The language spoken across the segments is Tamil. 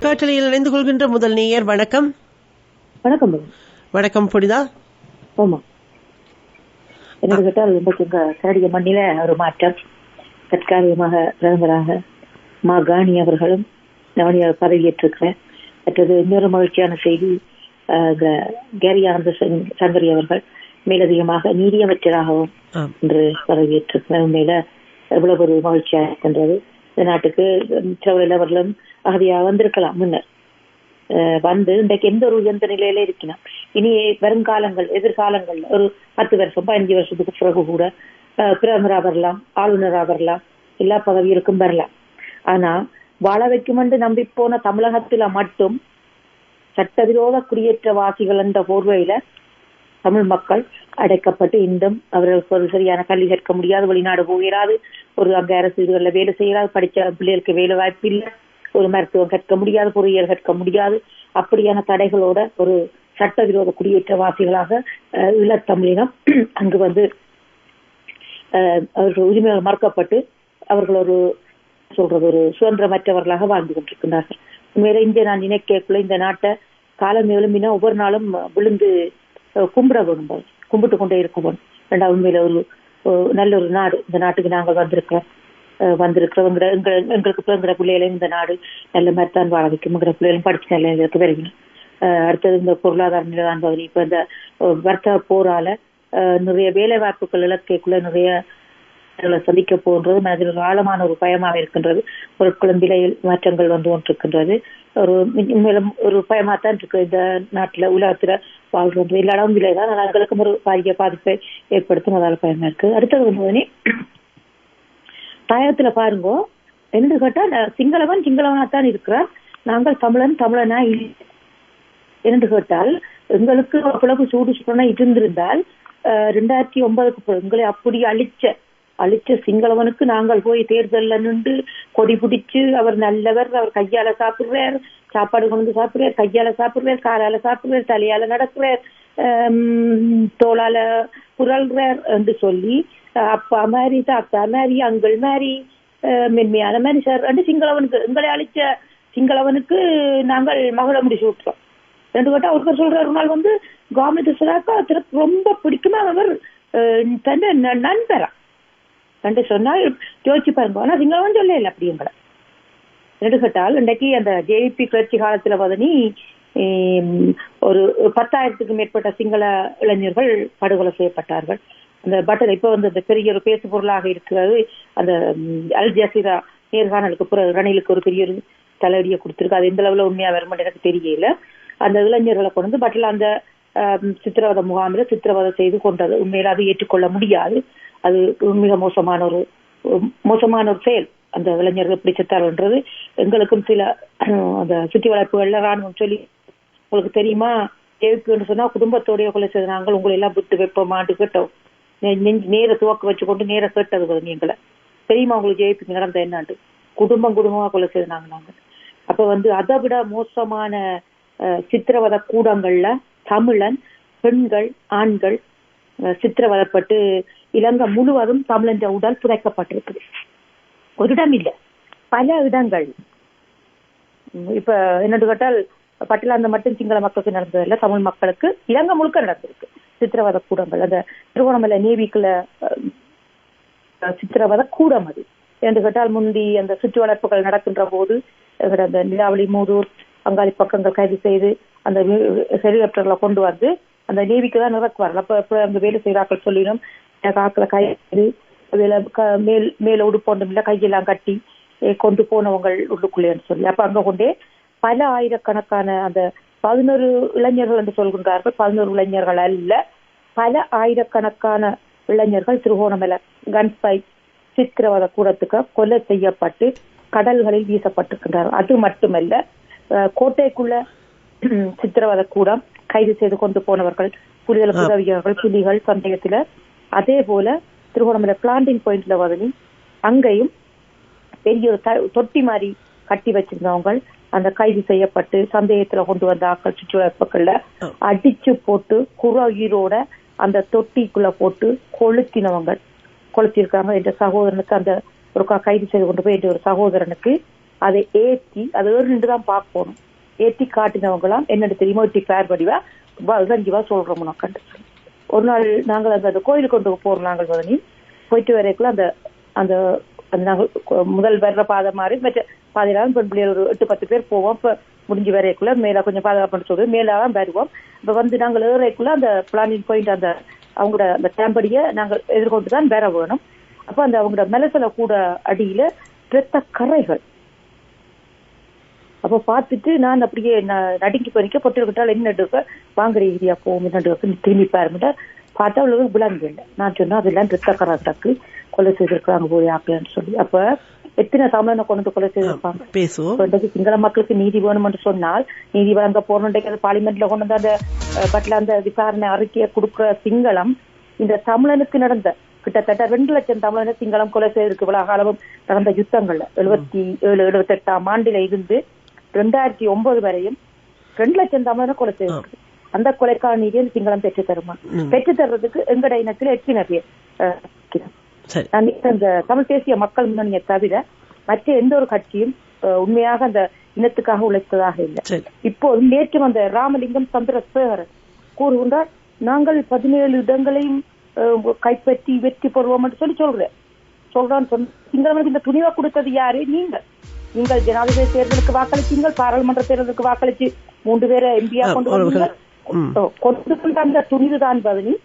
காற்றலையில் இணைந்து கொள்கின்ற முதல் நேயர். வணக்கம். வணக்கம். வணக்கம் புனிதா. ஆமா, என்ன கேட்டால் இன்றைக்கு கனடிய மண்ணில ஒரு மாற்றம். தற்காலிகமாக பிரதமராக காணி அவர்களும் பதவியேற்றிருக்கிறேன். மற்றது இன்னொரு மகிழ்ச்சியான செய்தி, கேரி ஆனந்த சங்கரி அவர்கள் மேலதிகமாக நீதியமைச்சராகவும் இன்று பதவியேற்றிருக்கிறார். உண்மையில எவ்வளவு ஒரு மகிழ்ச்சியாக இருக்கின்றது. இந்த நாட்டுக்கு அவர்களும் அகதியாக வந்திருக்கலாம், முன்னர் வந்து இன்றைக்கு எந்த ஒரு உயர்ந்த நிலையில இருக்கலாம். இனி வருங்காலங்கள், எதிர்காலங்கள் ஒரு 10 வருஷம் 15 வருஷத்துக்கு பிறகு கூட பிரதமராக வரலாம், ஆளுநராக வரலாம், எல்லா பதவிகளுக்கும் வரலாம். ஆனா வாழ வைக்கும் என்று நம்பி போன தமிழகத்துல மட்டும் சட்டவிரோத குடியேற்றவாசிகள் என்ற போர்வையில தமிழ் மக்கள் அடைக்கப்பட்டு இன்னும் அவர்களுக்கு ஒரு சரியான கல்வி கற்க முடியாது, வெளிநாடு போகிறாது, ஒரு அங்க அரசு இதுகளில் வேலை செய்யறாது, படிச்ச பிள்ளைகளுக்கு வேலை வாய்ப்பு இல்லை, ஒரு மருத்துவம் கற்க முடியாது, பொறியியல் கற்க முடியாது. அப்படியான தடைகளோட ஒரு சட்டவிரோத குடியேற்றவாசிகளாக ஈழத்தமிழினம் அங்கு வந்து அவர்கள் உரிமைகள் மறுக்கப்பட்டு அவர்கள் ஒரு ஒரு சுதந்திரமற்றவர்களாக வாழ்ந்து கொண்டிருக்கிறார்கள். உண்மையில இங்கே நான் நினைக்கக்குள்ள இந்த நாட்டை காலம் எழும்பினா ஒவ்வொரு நாளும் விழுந்து கும்பிட வேணும், கும்பிட்டு கொண்டே இருக்க வேணும். ரெண்டாவது உண்மையில ஒரு நல்ல ஒரு நாடு இந்த நாட்டுக்கு நாங்கள் வந்திருக்கிறோம். எங்களுக்கு பிள்ளைங்கிற பிள்ளைகளையும் இந்த நாடு நல்ல மாதிரி தான் வாழ வைக்கும். பிள்ளைகளும் படிச்சு நல்ல இதற்கு வருகணும். அடுத்தது இந்த பொருளாதார நிலைதான் பகுதி. இப்ப இந்த வர்த்தக போரால நிறைய வேலை வாய்ப்புகள் இலக்கைக்குள்ள நிறைய சந்திக்க போன்றது மனதில் ஒரு ஆழமான ஒரு பயமாக இருக்கின்றது. பொருட்களும் விலையில் மாற்றங்கள் வந்து கொண்டிருக்கின்றது. ஒரு மேலும் ஒரு பயமாத்தான் இருக்கு இந்த நாட்டுல, உலகத்துல வாழ்றது. எல்லா இடமும் விலைதான், ஆனால் எங்களுக்கும் ஒரு பாரிய பாதிப்பை ஏற்படுத்தும், அதால பயமா இருக்கு. அடுத்தது வந்து தாயத்துல பாருங்க, என்று கேட்டா சிங்களவன் சிங்களவனாத்தான் இருக்கிறார், நாங்கள் தமிழனா இல்லை என்று கேட்டால் எங்களுக்கு அவ்வளவு சூடு சுடனா இருந்திருந்தால் 2009 எங்களை அப்படி அழிச்ச சிங்களவனுக்கு நாங்கள் போய் தேர்தல்ல நின்று கொடி பிடிச்சு அவர் நல்லவர், அவர் கையால சாப்பிடுறார், சாப்பாடு கொண்டு சாப்பிடுறார், கையால சாப்பிடுறார், காலால சாப்பிடுறார், தலையால நடக்கிறார், தோளால புரள்றார் என்று சொல்லி அப்பா மாதிரி, தாத்தா மாதிரி, அங்கிள் மாதிரி, மென்மையான மாதிரி சார் என்று சிங்களவனுக்கு, எங்களை அழிச்ச சிங்களவனுக்கு நாங்கள் மகள முடிச்சு விட்டுறோம். ரெண்டு கேட்டா ஒருத்தர் சொல்ற ஒரு நாள் வந்து கவர்மெண்ட் ரொம்ப பிடிக்குமா அவர் தன்னை நண்பரா ரெண்டு சொன்னால் யோசிச்சு பாருங்க. ஆனா சிங்களவன் சொல்ல இல்லை அப்படிங்கிற ரெண்டு கேட்டால் இன்றைக்கு அந்த ஜேபி கிளர்ச்சி காலத்துல பதனி ஒரு 10,000க்கு மேற்பட்ட சிங்கள இளைஞர்கள் படுகொலை செய்யப்பட்டார்கள். அந்த பட்டர் இப்ப வந்து அந்த பெரிய ஒரு பேசு பொருளாக இருக்கிறது. அந்த அல் ஜசீரா நேர்காணலுக்கு ரணிலுக்கு ஒரு பெரிய ஒரு தலைவலியை கொடுத்திருக்கு. அது எந்த அளவுல உண்மையா வருமானம் எனக்கு தெரியல. அந்த இளைஞர்களை கொண்டு வந்து பட்டில அந்த சித்திரவதை முகாமில சித்திரவதை செய்து கொண்டது. உண்மையில அது ஏற்றுக்கொள்ள முடியாது. அது மிக மோசமான ஒரு செயல். அந்த இளைஞர்கள் எப்படி செத்தார்ன்றது எங்களுக்கும் சில அந்த சுற்றி வளைப்புகள்ல ராணுவம் சொல்லி உங்களுக்கு தெரியுமா, ஜெயிப்புன்னு சொன்னா குடும்பத்தோடைய கொலை செய்த நாங்கள் உங்களை எல்லாம் விட்டு வைப்போமான்னு கேட்டோம். நேர துவக்க வச்சு கொண்டு நேர கேட்டது எங்களை தெரியுமா உங்களுக்கு ஜெயிப்புக்கு நடந்த என்னாண்டு குடும்பமா கொலை செய்த நாங்கள். அப்ப வந்து அதை விட மோசமான சித்திரவதை கூடங்கள்ல தமிழன் பெண்கள் ஆண்கள் சித்திரவதைப்பட்டு இலங்கை முழுவதும் தமிழன் உடல் புதைக்கப்பட்டிருக்குது. ஒரு இடம் இல்லை, பல இடங்கள். இப்ப என்னன்னு கேட்டால் பட்டிலாந்த மட்டும் சிங்கள மக்களுக்கு நடந்ததில்லை, தமிழ் மக்களுக்கு இலங்கை முழுக்க நடந்திருக்கு சித்திரவதை கூடங்கள். அந்த திருவோணமலை நேவிக்குள்ள சித்திரவதை கூடம் அது. என்று கேட்டால் முந்தி அந்த சுற்றி வளைப்புகள் நடக்கின்ற போது அந்த நிலாவளி மூதூர் பங்காளி பக்கங்கள் கைது செய்து அந்த ஹெலிகாப்டர்ல கொண்டு வந்து அந்த நேவிக்கு தான் இறக்குவார்கள். அப்ப அந்த வேலை செய்கிறார்கள் சொல்லிடும் காக்கிற கைது மேல உடுப்பொன்றும் இல்லை, கையெல்லாம் கட்டி கொண்டு போனவங்க உள்ளுக்குள்ளேன்னு சொல்லி அப்ப அங்க கொண்டே பல ஆயிரக்கணக்கான அந்த 11 இளைஞர்கள் என்று சொல்கின்றார்கள். 11 இளைஞர்கள் அல்ல, பல ஆயிரக்கணக்கான இளைஞர்கள் திருகோணமலை கன்ஸ்பை சித்திரவதை கூடத்துக்கு கொலை செய்யப்பட்டு கடல்களில் வீசப்பட்டிருக்கின்றார்கள். அது மட்டுமல்ல, கோட்டைக்குள்ள சித்திரவதை கூடம் கைது செய்து கொண்டு போனவர்கள் புலிகளுக்கு உதவியவர்கள், புலிகள் சந்தேகத்துல. அதே போல திருகோணமலை பிளாண்டிங் பாயிண்ட்ல வந்து அங்கேயும் பெரிய ஒரு தொட்டி மாதிரி கட்டி வச்சிருந்தவங்க அந்த கைது செய்யப்பட்டு சந்தேகத்துல கொண்டு வந்த ஆக்கள் சுற்றுலாப்பக்கள்ல அடிச்சு போட்டு குறஈரோட அந்த தொட்டிக்குள்ள போட்டு கொளுத்தினவங்க கொளுத்திருக்காங்க. என்ற சகோதரனுக்கு அந்த ஒரு கைது செய்து கொண்டு போய் என்ற ஒரு சகோதரனுக்கு அதை ஏற்றி அதை நின்றுதான் பார்க்கணும். ஏற்றி காட்டினவங்களாம் என்னென்னு தெரியுமா, ஒட்டி பேர் படிவா இறங்கிவா சொல்றோம். நான் கண்டு ஒரு நாள் நாங்கள் அந்த கோயிலுக்கு கொண்டு போறோம். நாங்கள் வதனி போயிட்டு வரைக்குள்ள அந்த அந்த நாங்கள் முதல் வர்ற பாதை மாதிரி மற்ற பாதையிலாம் பெண் பிள்ளைகள் ஒரு 8-10 பேர் போவோம். இப்ப முடிஞ்சு வரைக்குள்ள மேல கொஞ்சம் பாதுகாப்பு சொல்றது மேலாதான் வருவோம். இப்ப வந்து நாங்கள் ஏறைக்குள்ள அந்த பிளானிங் பாயிண்ட் அந்த அவங்களோட அந்த கேம்படியை நாங்கள் எதிர்கொண்டுதான் வேற வேணும். அப்ப அந்த அவங்களோட மெலசல கூட அடியில இரத்த கரைகள். அப்ப பார்த்துட்டு நான் அப்படியே நடுங்கி பறிக்க பொட்டிருக்கிட்டால் என்ன நடுக்க வாங்குற ஏரியா போகும் நடுக்க திரும்பி பாருங்க பார்த்தா அவ்வளவு விளங்கு இல்லை. நான் சொன்னா அதெல்லாம் இரத்த கராட்டாக்கு கொலை செய்திருக்காங்க போய் ஆக்கலான்னு சொல்லி. அப்ப எத்தனை தமிழனை கொண்டு கொலை செய்திருப்பாங்க. சிங்கள மக்களுக்கு நீதி வேணும் என்று சொன்னால் நீதி வழங்க போறோம். பார்லிமெண்ட்ல கொண்டு வந்து அந்த பட்ல அந்த விசாரணை அறிக்கையை கொடுக்குற சிங்களம் இந்த தமிழனுக்கு நடந்த கிட்டத்தட்ட 2 லட்சம் தமிழனை சிங்களம் கொலை செய்திருக்கு. இவ்வளவு காலமும் நடந்த யுத்தங்கள்ல 77-78 ஆண்டில இருந்து 2009 வரையும் 2 லட்சம் தமிழனை கொலை செய்திருக்கு. அந்த கொலைக்கான நீதியை சிங்களம் பெற்று தருமா? பெற்று தர்றதுக்கு எங்கட இனத்துல எத்தனை பேர்? அந்த தமிழ் தேசிய மக்கள் முன்னணியை தவிர மற்ற எந்த ஒரு கட்சியும் உண்மையாக அந்த இனத்துக்காக உழைத்ததாக இல்லை. இப்போது நேற்று அந்த ராமலிங்கம் சந்திரசேகரன் கூறுகின்றார், நாங்கள் 17 இடங்களையும் கைப்பற்றி வெற்றி பெறுவோம் என்று சொல்றான். சிங்களவனுக்கு இந்த துணிவை கொடுத்தது யாரு? நீங்கள் ஜனாதிபதி தேர்தலுக்கு வாக்களிச்சீங்கள், பாராளுமன்ற தேர்தலுக்கு வாக்களிச்சு 3 பேரை எம்பியா கொண்டு கொண்டு அந்த துணிவுதான் பதினி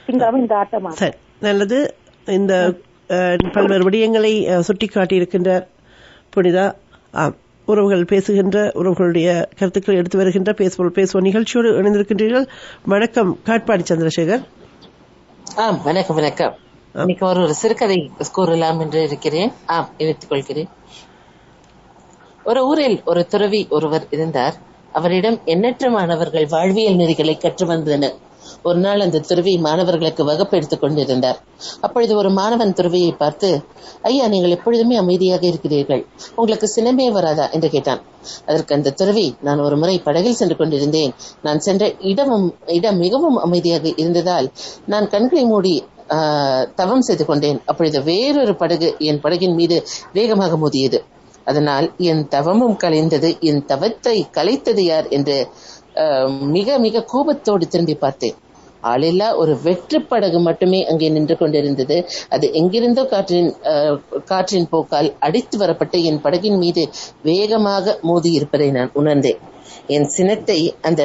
சிங்களவன் இந்த ஆட்டமா. நல்லது. இந்த பல்வேறு விடயங்களை சுட்டிக்காட்டியிருக்கின்ற புனிதா உறவுகள் பேசுகின்ற உறவுகளுடைய கருத்துக்களை எடுத்து வருகின்ற பேசுவோம் நிகழ்ச்சியோடு இணைந்திருக்கின்றீர்கள். வணக்கம் காட்பாடி சந்திரசேகர். வணக்கம் வணக்கம். இன்னைக்கு ஒரு சிறுகதை கூறலாம் என்று இருக்கிறேன். இணைத்துக் கொள்கிறேன். ஒரு ஊரில் ஒரு துறவி ஒருவர் இருந்தார். அவரிடம் எண்ணற்ற மாணவர்கள் வாழ்வியல் நெறிகளை கற்று வந்தனர். ஒரு நாள் அந்த துறவி மாணவர்களுக்கு வகுப்பு எடுத்துக் கொண்டிருந்தார். அப்பொழுது ஒரு மாணவன் துறவியை பார்த்து, ஐயா, நீங்கள் எப்பொழுதுமே அமைதியாக இருக்கிறீர்கள், உங்களுக்கு சினமே வராதா என்று கேட்டான். அதற்கு அந்த துறவி, நான் ஒரு முறை படகில் சென்று கொண்டிருந்தேன். நான் சென்ற இடம் மிகவும் அமைதியாக இருந்ததால் நான் கண்களை மூடி தவம் செய்து கொண்டேன். அப்பொழுது வேறொரு படகு என் படகின் மீது வேகமாக மோதியது. அதனால் என் தவமும் கலைந்தது. என் தவத்தை கலைத்தது யார் என்று மிக மிக கோபத்தோடு திரும்பி பார்த்தேன். ஆளில்லா ஒரு வெற்று படகு மட்டுமே அங்கே நின்று கொண்டிருந்தது. அது எங்கிருந்தோ காற்றின் போக்கால் அடித்து வரப்பட்டு என் படகின் மீது வேகமாக மோதி இருப்பதை நான் உணர்ந்தேன். என் சினத்தை அந்த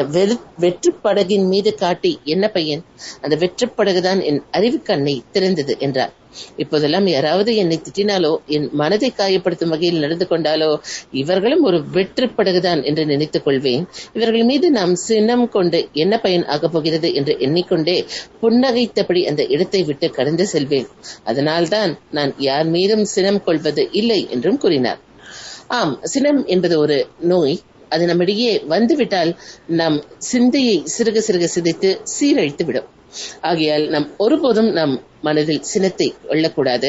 வெற்று படகின் மீது காட்டி என்ன பையன்? அந்த வெற்று படகுதான் என் அறிவு கண்ணை திறந்தது என்றார். இப்போதெல்லாம் யாராவது என்னை திட்டினாலோ என் மனதை காயப்படுத்தும் வகையில் நடந்து கொண்டாலோ இவர்களும் ஒரு வெற்று படகுதான் என்று நினைத்துக் கொள்வேன். இவர்கள் மீது நாம் சினம் கொண்டு என்ன பயன் ஆகப் போகிறது என்று எண்ணிக்கொண்டே புன்னகைத்தபடி அந்த இடத்தை விட்டு கடந்து செல்வேன். அதனால்தான் நான் யார் மீதும் சினம் கொள்வது இல்லை என்றும் கூறினார். சினம் என்பது ஒரு நோய். அது நம்மிடையே வந்துவிட்டால் நம் சிந்தையை சிறுக சிறுக சிதைத்து சீரழித்து விடும். ஆகையால் நாம் ஒருபோதும் நம் மனதில் சினத்தை கொள்ளக்கூடாது.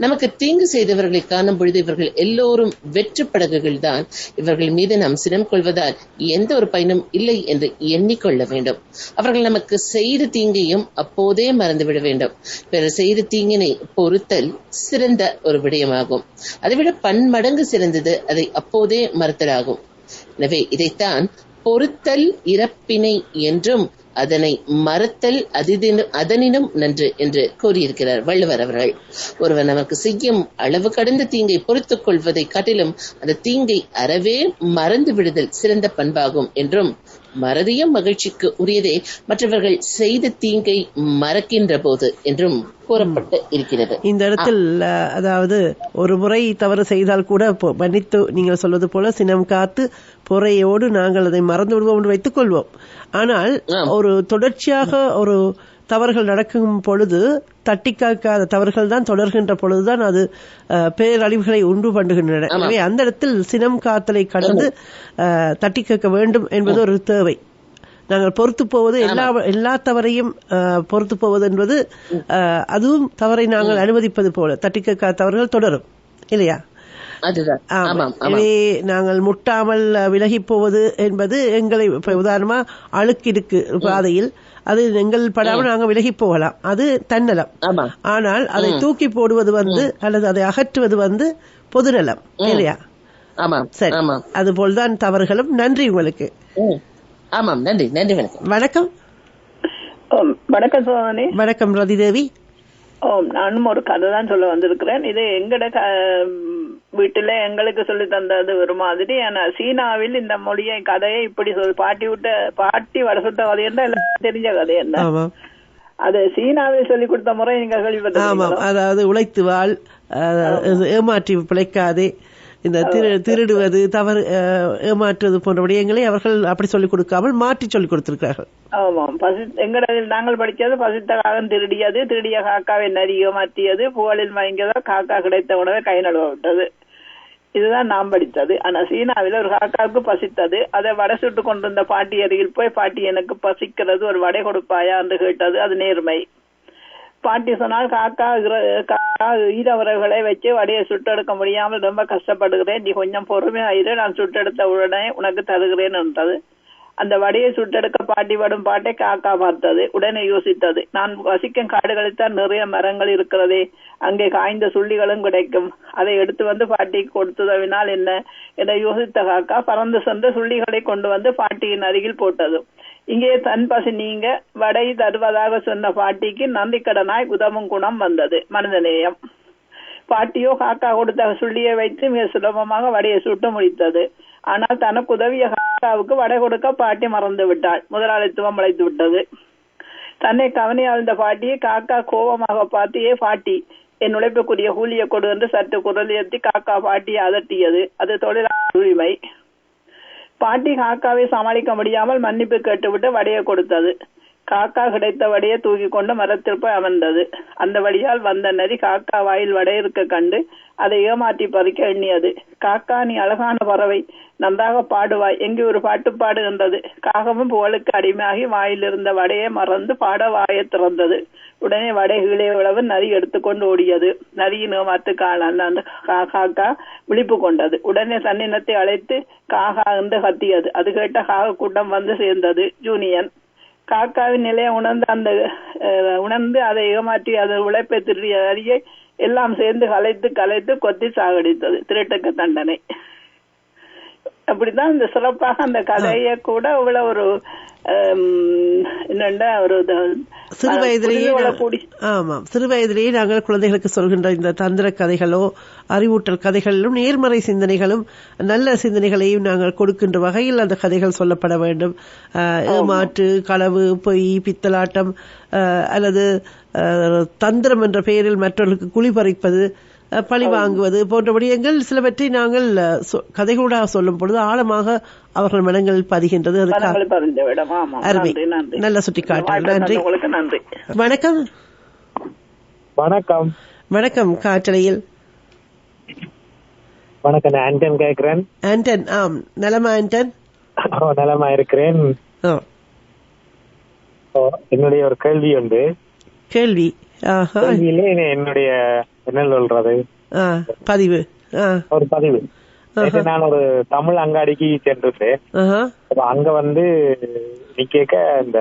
நமக்கு தீங்கு செய்தவர்களை காணும் பொழுது இவர்கள் எல்லோரும் வெற்று படகுகள் தான், இவர்கள் மீது நாம் சினம் கொள்வதால் எந்த ஒரு பயனும் இல்லை என்று எண்ணிக்கொள்ள வேண்டும். அவர்கள் நமக்கு செய்த தீங்கையும் அப்போதே மறந்துவிட வேண்டும். பிறர் செய்த தீங்கினை பொறுத்தல் சிறந்த ஒரு விடயமாகும். அதைவிட பன்மடங்கு சிறந்தது அதை அப்போதே மறுத்தலாகும். எனவே இதைத்தான் பொறுத்தல் இறப்பினை என்றும் அதனை மறத்தல் அதனினும் நன்று என்று கூறியிருக்கிறார் வள்ளுவர் அவர்கள். ஒருவர் நமக்கு செய்யும் அளவு கடந்த தீங்கை பொறுத்துக் கொள்வதை காட்டிலும் அந்த தீங்கை அறவே மறந்து விடுதல் சிறந்த பண்பாகும் என்றும், மறதியும் மகிழ்ச்சிக்கு உரியதே மற்றவர்கள் செய்த தீங்கை மறக்கின்ற போது என்றும் கூறப்பட்டு இருக்கிறது. இந்த இடத்தில் அதாவது ஒரு முறை தவறு செய்தால் கூட மன்னித்து நீங்கள் சொல்வது போல சினம் காத்து பொறையோடு நாங்கள் அதை மறந்து விடுவோம் என்று வைத்துக் கொள்வோம். ஆனால் ஒரு தொடர்ச்சியாக ஒரு தவறுகள் நடக்கும் பொழுது தட்டி காக்காத தவறுகள் தான் தொடர்கின்ற பொழுதுதான் அது பேரழிவுகளை உண்டு பண்ணுகின்றன. எனவே அந்த இடத்தில் சினம் காத்தலை கடந்து தட்டி கேட்க வேண்டும் என்பது ஒரு தேவை. நாங்கள் பொறுத்து போவது எல்லா தவறையும் பொறுத்து போவது என்பது அதுவும் தவறை நாங்கள் அனுமதிப்பது போல தட்டி கேட்காத தவறுகள் தொடரும் இல்லையா? எனவே நாங்கள் முட்டாமல் விலகி போவது என்பது எங்களை உதாரணமா அழுக்கு இருக்கு பாதையில், அது எங்கள் படாமல் நாங்கள் விலகி போகலாம், அது தன்னலம். ஆனால் அதை தூக்கி போடுவது அல்லது அதை அகற்றுவது பொதுநலம் இல்லையா? ஆமாம் சரி, ஆமாம், அதுபோல்தான் தவறுகளும். நன்றி உங்களுக்கு. ஆமாம், நன்றி நன்றி, வணக்கம். வணக்கம். வணக்கம் சோதனை. வணக்கம் ரதிதேவி. நானும் ஒரு கதை தான் சொல்ல வந்திருக்கிறேன். இது எங்கட வீட்டுல எங்களுக்கு சொல்லி தந்தது ஒரு மாதிரி. ஆனா சீனாவில் இந்த மொழியை கதையை இப்படி பாட்டி வடசுட்ட கதை என்ன தெரிஞ்ச கதை என்ன, அது சீனாவில் சொல்லி கொடுத்த முறை நீங்க கேள்விப்பட்ட. அதாவது உழைத்து வாழ், ஏமாற்றி பிழைக்காதே, இந்த திருடுவது, தவறு, ஏமாற்றுவது போன்ற விடயங்களை அவர்கள் அப்படி சொல்லிக் கொடுக்காமல் மாற்றி சொல்லிக் கொடுத்திருக்கிறார்கள். ஆமாம், எங்களில் நாங்கள் படிச்சது பசித்த காகம் திருடியது, திருடிய காக்காவை நரிய மாற்றியது, புகழில் மயங்கியதோ காக்கா கிடைத்த உணவை கை நழுவ விட்டது. இதுதான் நாம் படித்தது. ஆனா சீனாவில் ஒரு காக்காவுக்கு பசித்தது. அதை வடை சுட்டு கொண்டிருந்த பாட்டி அருகில் போய், பாட்டி எனக்கு பசிக்கிறது, ஒரு வடை கொடுப்பாயா என்று கேட்டது. அது நேர்மை. பாட்டி சொன்னால், காக்கா ஈரவர்களை வச்சு வடையை சுட்டெடுக்க முடியாமல் ரொம்ப கஷ்டப்படுகிறேன், நீ கொஞ்சம் பொறுமையாயிரு, நான் சுட்டெடுத்த உடனே உனக்கு தருகிறேன் என்றது. அந்த வடையை சுட்டெடுக்க பாட்டி படும் பாட்டை காக்கா பார்த்தது. உடனே யோசித்தது, நான் வசிக்கும் காடுகளில்தான் நிறைய மரங்கள் இருக்கிறதே, அங்கே காய்ந்த சுள்ளிகளும் கிடைக்கும், அதை எடுத்து வந்து பாட்டிக்கு கொடுத்துதவினால் என்ன என யோசித்த காக்கா பறந்து சென்று சுள்ளிகளை கொண்டு வந்து பாட்டியின் அருகில் போட்டது. இங்கே தன் பசி நீங்க வடை தருவதாக சொன்ன பாட்டிக்கு நந்திக்கடனாய் உதவும் குணம் வந்தது, மனிதநேயம். பாட்டியோ காக்கா கொடுத்த சுள்ளியை வைத்து மிக சுலபமாக வடையை சுட்டு முடித்தது. ஆனால் தனக்கு உதவிய காக்காவுக்கு வடை கொடுக்க பாட்டி மறந்து விட்டாள். முதலாளித்துவம் முளைத்து விட்டது. தன்னை கவனியாழ்ந்த பாட்டியை காக்கா கோபமாக பார்த்து, ஏ பாட்டி, என் உழைப்புக்குரிய கூலியை கொடு என்று சற்று குரல் ஏற்றி காக்கா பாட்டியை அதட்டியது. அது தொழிலாளர் உரிமை. பாட்டி காக்காவை சமாளிக்க முடியாமல் மன்னிப்பு கேட்டுவிட்டு வடையை கொடுத்தது. காக்கா கிடைத்த வடையை தூக்கி கொண்டு மரத்தில் போய் அமர்ந்தது. அந்த வழியால் வந்த நரி காக்கா வாயில் வடை இருக்க கண்டு அதை ஏமாற்றி பறிக்க எண்ணியது. காக்கா, நீ அழகான பறவை, நன்றாக பாடுவாய், எங்கே ஒரு பாட்டு பாடு என்றது. காகமும் புகழுக்கு அடிமையாகி வாயில் இருந்த வடையை மறந்து பாட வாயை திறந்தது. உடனே வடை கீழே விழவு நரி எடுத்துக்கொண்டு ஓடியது. நரியின் ஏமாத்து அந்த காக்கா விழிப்பு கொண்டது. உடனே தன்னினத்தை அழைத்து காகா என்று கத்தியது. அது கேட்ட காக கூட்டம் வந்து சேர்ந்தது. ஜூனியன் காக்காவின் நிலையை உணர்ந்து அதை ஏமாற்றி அதன் உழைப்பை திருடிய நரியை எல்லாம் சேர்ந்து கலைத்து கொத்தி சாகடித்தது. திருட்டுக்கு தண்டனை. அப்படிதான் இந்த சிறப்பாக அந்த கதையை கூட இவ்வளவு ஒரு என்னண்டா ஒரு சிறு வயதிலேயே நாங்கள் குழந்தைகளுக்கு சொல்கின்ற இந்த தந்திர கதைகளோ அறிவூட்டல் கதைகளிலும் நேர்மறை சிந்தனைகளும் நல்ல சிந்தனைகளையும் நாங்கள் கொடுக்கின்ற வகையில் அந்த கதைகள் சொல்லப்பட வேண்டும். ஏமாற்று, களவு, பொய், பித்தலாட்டம் அல்லது தந்திரம் என்ற பெயரில் மற்றவர்களுக்கு குழி பறிப்பது, பழி வாங்குவது போன்ற விடயங்கள் சிலவற்றை நாங்கள் கதைகூடாக சொல்லும் பொழுது ஆழமாக அவர்கள் மனங்களில் பதிகின்றது. அருமை, நல்ல சுட்டிக்காட்டு. நன்றி. வணக்கம். வணக்கம். வணக்கம். காற்றலையில் வணக்கம். ஆண்டன் கேட்கிறேன். ஆண்டன். ஆம், நலமா ஆண்டன்? நலமா இருக்கிறேன். என்னுடைய ஒரு கேள்வி உண்டு. கேள்வி என்னுடைய என்ன சொல்றது பதிவு ஒரு பதிவு. நான் ஒரு தமிழ் அங்காடிக்கு சென்றிருந்தேன். அங்க வந்து நிக்க இந்த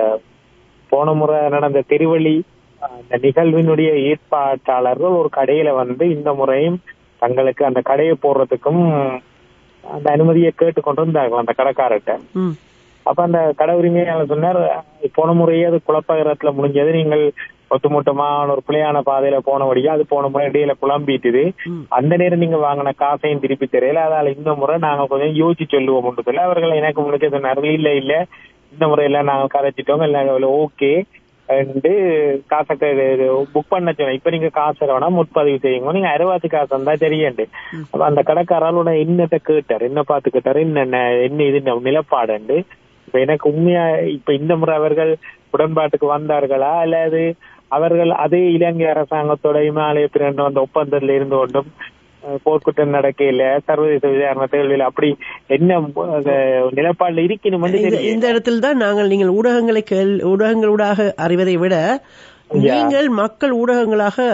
போன முறை நடந்த திருவள்ளி அந்த நிகழ்வினுடைய ஏற்பாட்டாளர்கள் ஒரு கடையில வந்து இந்த முறையும் தங்களுக்கு அந்த கடையை போடுறதுக்கும் அந்த அனுமதியை கேட்டு கொண்டு இருந்தார்கள் அந்த கடைக்காரர்கிட்ட. அப்ப அந்த கடை உரிமையாளர் சொன்னார், போன முறையே அது குழப்பகரத்துல முடிஞ்சது, நீங்கள் ஒட்டுமொட்டமான ஒரு பிள்ளையான பாதையில போனபடியா அது போன முறை இடையில குழம்பிட்டுது, அந்த நேரம் நீங்க வாங்கின காசையும் திருப்பி தெரியல, அதால இந்த முறை நாங்க கொஞ்சம் யோசிச்சு சொல்லுவோம் சொல்லி அவர்கள் எனக்கு முன்னுக்கு சொன்னார்கள். இல்ல இந்த முறையெல்லாம் நாங்க கதைச்சிட்டோம், எல்லாம் ஓகே காசை புக் பண்ண சொன்னேன். இப்ப நீங்க காசை வேணா முற்பதிவு செய்யுங்க, நீங்க அரைவாசி காசு இருந்தா தெரியண்டு. அப்ப அந்த கடைக்காராலோட என்னத்தை கேட்டாரு, என்ன பார்த்து கேட்டாரு, என்ன இது நிலப்பாடு. இப்ப எனக்கு உண்மையா இப்ப இந்த முறை அவர்கள் உடன்பாட்டுக்கு வந்தார்களா அல்லது அவர்கள் அதே இலங்கை அரசாங்கத்தோட இமாலய பிறந்த அந்த ஒப்பந்தத்துல இருந்து கொண்டும் போர்க்குற்றம் நடக்கையில சர்வதேச விசாரணை தேர்தலில் அப்படி என்ன நிலப்பாடுல இருக்கணும். இந்த இடத்துல தான் நாங்கள் நீங்கள் ஊடகங்களூடாக அறிவதை விட நீங்கள் மக்கள் ஊடகங்களாக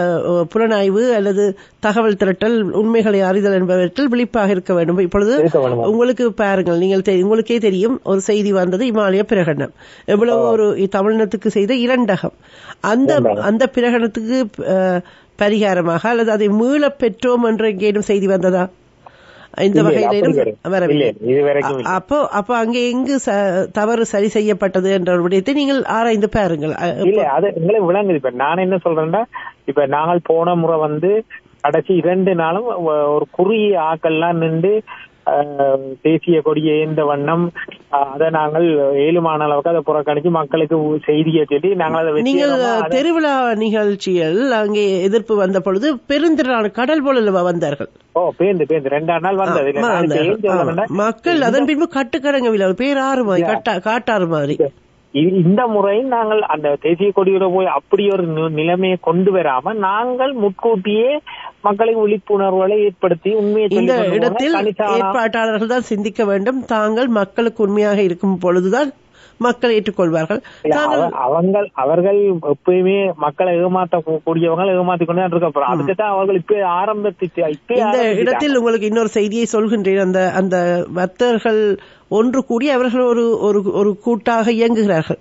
புலனாய்வு அல்லது தகவல் திரட்டல், உண்மைகளை அறிதல் என்பவற்றில் விழிப்பாக இருக்க வேண்டும். இப்பொழுது உங்களுக்கு பாருங்கள், உங்களுக்கே தெரியும், ஒரு செய்தி வந்தது, இமாலய பிரகடனம் எவ்வளவு ஒரு தமிழினத்துக்கு செய்த இரண்டகம். அந்த பிரகடனத்துக்கு பரிகாரமாக அல்லது அதை மீள பெற்றோம் என்ற எங்கேயும் செய்தி வந்ததா? இந்த வகையிலும் வரவில்லை. அப்போ அங்கே எங்கு தவறு சரி செய்யப்பட்டது என்ற ஒரு விடயத்தை நீங்கள் ஆராய்ந்து பாருங்கள். இல்ல அது எங்களை விளங்குது. இப்ப நான் என்ன சொல்றேன்னா, இப்ப நாங்கள் போன முறை கடைசி 2 நாளும் ஒரு குறுகிய ஆக்கள்லாம் நின்று தேசிய கொடியை ஏந்த வண்ணம் அதை நாங்கள் 7 அளவுக்கு அதை புறக்கணிச்சு மக்களுக்கு செய்தியை சொல்லி நாங்கள் நீங்கள் திருவிழா நிகழ்ச்சிகள் அங்கே எதிர்ப்பு வந்த பொழுது பெருந்திரளான கடல் போல வந்தார்கள். பேருந்து 2 நாள் வந்தது மக்கள். அதன் பின்பு கட்டுக்கடங்கவில்லை, பேராறு மாதிரி காட்டாறு மாதிரி. இந்த முறை நாங்கள் அந்த தேசிய கொடியோட போய் அப்படி ஒரு நிலைமையை கொண்டு வராம நாங்கள் முன்கூட்டியே மக்களை விழிப்புணர்வுகளை ஏற்படுத்தி உண்மையை இந்த இடத்தில் ஏற்பாட்டாளர்கள் தான் சிந்திக்க வேண்டும். தாங்கள் மக்களுக்கு உண்மையாக இருக்கும் பொழுதுதான் மக்கள் ஏற்றுக்கொள்வார்கள். அவர்கள் எப்பயுமே மக்களை ஏமாற்றக்கூடியவங்க ஏமாத்தி கொண்டு தான் இருக்க. அதுக்குதான் அவர்கள் இப்ப இந்த இடத்தில் உங்களுக்கு இன்னொரு செய்தியை சொல்கின்றேன். அந்த வர்த்தகர்கள் ஒன்று கூடி அவர்கள் ஒரு கூட்டாக இயங்குகிறார்கள்.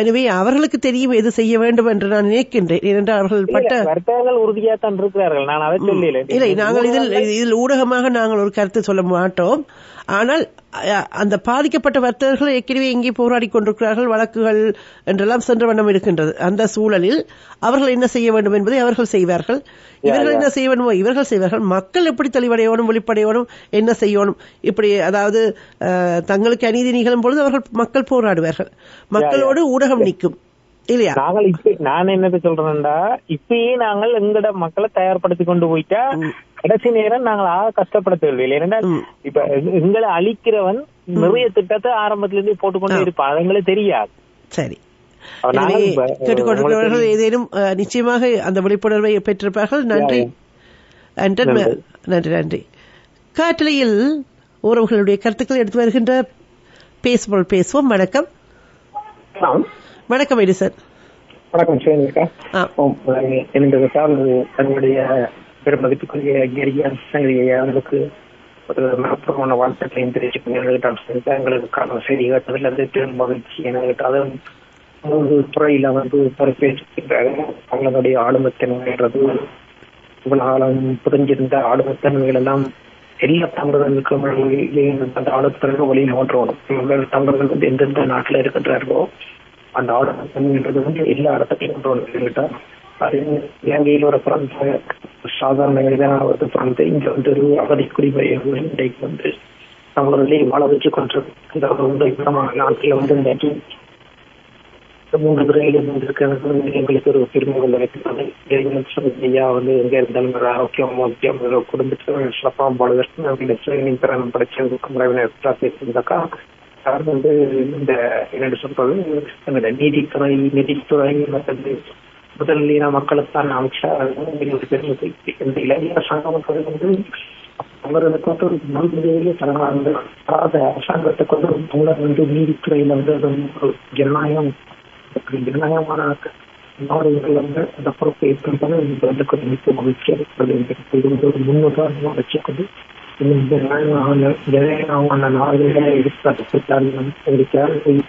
எனவே அவர்களுக்கு தெரியும் எது செய்ய வேண்டும் என்று நான் நினைக்கின்றேன். ஏனென்றால் அவர்கள் வர்த்தகர்கள் உறுதியாக தான் இருக்கிறார்கள். நான் அதை சொல்லல. இல்லை, நாங்கள் இதில் ஊடகமாக நாங்கள் ஒரு கருத்து சொல்ல மாட்டோம். ஆனால் அந்த பாதிக்கப்பட்ட வர்த்தகர்கள் ஏற்கனவே இங்கே போராடி கொண்டிருக்கிறார்கள், வழக்குகள் என்றெல்லாம் சென்ற வண்ணம் இருக்கின்றது. அந்த சூழலில் அவர்கள் என்ன செய்ய வேண்டும் என்பதை அவர்கள் செய்வார்கள். இவர்கள் என்ன செய்ய வேண்டுமோ இவர்கள் செய்வார்கள். மக்கள் எப்படி தெளிவடையணும், வெளிப்படையணும், என்ன செய்யணும், இப்படி அதாவது தங்களுக்கு அநீதி நிகழும் பொழுது அவர்கள் மக்கள் போராடுவார்கள். மக்களோடு ஊடகம் நிற்கும் இல்லையா? நான் என்ன சொல்றேன்டா, இப்பயே நாங்கள் எங்கட மக்களை தயார்படுத்தி கொண்டு போயிட்டா கடைசி நேரம் நாங்கள் கஷ்டப்படுத்தவில்லை. ஏன்னா இப்ப எங்களை அழிக்கிறவன் நிறைய திட்டத்தை ஆரம்பத்திலிருந்து போட்டுக்கொண்டே இருப்பான், அது எங்களுக்கு தெரியாது. சரி, கேட்டுக்கொண்டிருக்கிறவர்கள் ஏதேனும் நிச்சயமாக அந்த விழிப்புணர்வை பெற்றிருப்பார்கள். நன்றி நன்றி நன்றி. காற்றலையில் உறவுகளுடைய கருத்துக்களை எடுத்து வருகின்ற பேசுவோம். வணக்கம். வணக்கம் எடிசன். வணக்கம் சேனிகா. தன்னுடைய பெருமதிப்புக்குரிய அவர்களுக்கு ஒரு மனப்பூர்வமான வாழ்த்துக்களையும் தெரிவிச்சுக்கொண்டு எங்களுக்கான செய்தி கேட்டதில் அது பெரும் மகிழ்ச்சி. அதுவும் 3 துறையில பொறுப்பேற்றிருக்கிறார்கள். அவங்களுடைய ஆளுமைத்தன்மைன்றது இவ்வளவு காலம் புரிஞ்சிருந்த ஆளுமைத்தன்மைகள் எல்லாம் எல்லா தமிழர்களுக்கும் அந்த ஆளுமைத்தன்மை வழியில் ஓன்றணும். தமிழர்கள் எந்தெந்த நாட்டில் இருக்கின்றார்களோ அந்த ஆளுமைத்தன்மைன்றது எல்லா இடத்துலையும் கொண்டு அது இலங்கையில் ஒரு பிறந்த சாதாரண மனிதனாவது பிறந்த இங்க ஒரு அகதி குடிமுறையாக இன்றைக்கு தமிழர்களே வாழ வச்சு கொண்டிருக்கிற நாட்டில் இன்றைக்கு 3 துறையிலும் எங்களுக்கு ஒரு பெருமை கொண்டிருக்கிறது. ஐயா எங்க இருந்தாலும் ஒரு ஆரோக்கியம் குடும்பத்தில் சிறப்பாக வாழ்வதற்கு திறன் படைச்சிருக்கும் உறவினர்க்கா அவர் இந்த என்ன சொல்றது நீதித்துறை மற்றது முதலின மக்களுக்கான அமைச்சர் பெருமை. இந்த இளைஞர் அரசாங்கம் அவர்களுக்கு ஒரு நம்பிக்கையிலே தராத அரசாங்கத்தை கொண்டு தமிழர் நீதித்துறையில ஒரு ஜனநாயகமான நாடுகள் அந்த பொறுப்பை ஏற்படுத்தாலும் மிக்க மகிழ்ச்சி அளிக்கிறது. ஒரு முன்னுதாரணமாக வச்சுக்கொண்டு இந்த ஜனநாயகமான நாடுகள இருக்கிறார்கள்.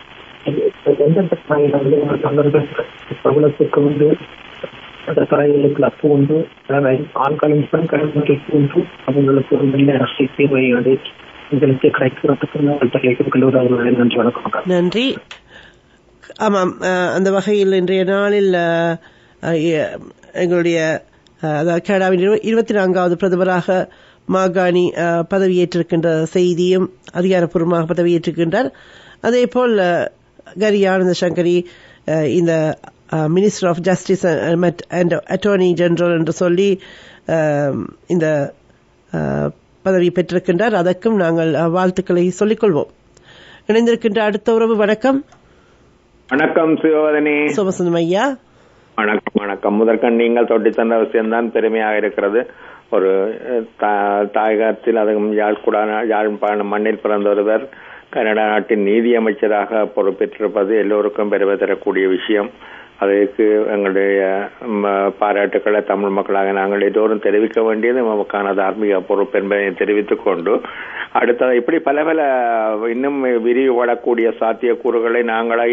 எந்தெந்த துறையில தமிழர்கள் பிரபலத்துக்கு அந்த துறைகளுக்கு அப்பு உண்டு, ஆண்களும் பெண்களும் உண்டு. அவங்களுக்கு ஒரு நல்ல அரசியல் தீர்வை எங்களுக்கு கிடைக்கிறதுக்கு நன்றி. வணக்கம். நன்றி. ஆமாம், அந்த வகையில் இன்றைய நாளில் எங்களுடைய கனடாவின் 24வது பிரதமராக மாகாணி பதவியேற்றிருக்கின்ற செய்தியும் அதிகாரப்பூர்வமாக பதவியேற்றிருக்கின்றார். அதேபோல் கரி ஆனந்த சங்கரி இந்த minister of justice and attorney general என்று சொல்லி இந்த பதவி பெற்றிருக்கின்றார். அதற்கும் நாங்கள் வாழ்த்துக்களை சொல்லிக்கொள்வோம். இணைந்திருக்கின்ற அடுத்த உறவு. வணக்கம். வணக்கம் சிவவதனி. சோமசுந்தரம் ஐயா. வணக்கம். முதற்கண் நீங்கள் தொட்டி தந்த விஷயம்தான் பெருமையாக இருக்கிறது. ஒரு தாயகத்தில் அதுவும் யாழ்ப்பாணம் மண்ணில் பிறந்த ஒருவர் கனடா நாட்டின் நீதி அமைச்சராக பொறுப்பேற்றிருப்பது எல்லோருக்கும் பெருமை தரக்கூடிய விஷயம். அதற்கு எங்களுடைய பாராட்டுக்களை தமிழ் மக்களாக நாங்கள் எல்லோரும் தெரிவிக்க வேண்டியது நமக்கான தார்மீக பொறுப்பு என்பதை தெரிவித்துக் கொண்டு, அடுத்தது இப்படி பல இன்னும் விரிவடக்கூடிய சாத்தியக்கூறுகளை நாங்களே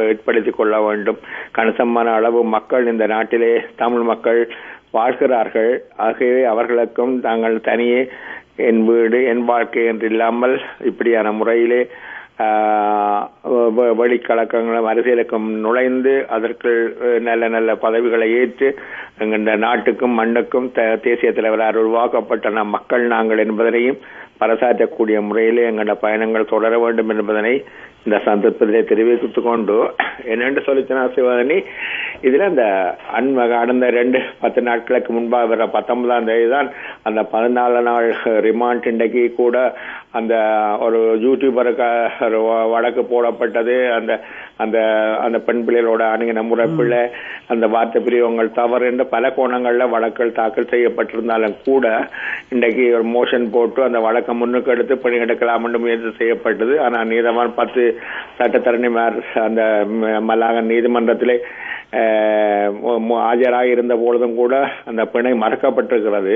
ஏற்படுத்திக் கொள்ள வேண்டும். கணிசமான அளவு மக்கள் இந்த நாட்டிலே தமிழ் மக்கள் வாழ்கிறார்கள். ஆகவே அவர்களுக்கும் தாங்கள் தனியே என் வீடு என் வாழ்க்கை என்று இல்லாமல் இப்படியான முறையிலே வெளிக்கலக்கங்களும் அரசியலுக்கும் நுழைந்து அதற்கு நல்ல நல்ல பதவிகளை ஏற்று எங்கள் நாட்டுக்கும் மண்ணுக்கும் தேசிய தலைவரால் உருவாக்கப்பட்ட நம் மக்கள் நாங்கள் என்பதனையும் பறைசாற்றக்கூடிய முறையிலே எங்களோட பயணங்கள் தொடர வேண்டும் என்பதனை இந்த சந்தர்ப்பத்திலே தெரிவித்துக் கொண்டு என்னென்று சொல்லிச்சனா சிவதனி இதுல இந்த கடந்த 10 நாட்களுக்கு முன்பாக வர 19ஆம் தேதி தான் அந்த 14 நாள் ரிமாண்ட் இன்றைக்கு கூட அந்த ஒரு யூடியூபருக்கு வழக்கு போடப்பட்டது. அந்த அந்த அந்த பெண் பிள்ளைகளோட அணுகின முறைப்பிள்ளை அந்த வார்த்தை பிரிவங்கள் தவறு என்று பல கோணங்கள்ல வழக்குகள் தாக்கல் செய்யப்பட்டிருந்தாலும் கூட இன்றைக்கு ஒரு மோஷன் போட்டு அந்த வழக்கை முன்னுக்கு எடுத்து பணி எடுக்கலாம் என்று முயற்சி செய்யப்பட்டது. ஆனால் நீதவான் 10 சட்டத்தரணிமார் அந்த மல்லாகன் நீதிமன்றத்திலே ஆஜராக இருந்த பொழுதும் கூட அந்த பிணை மறக்கப்பட்டிருக்கிறது.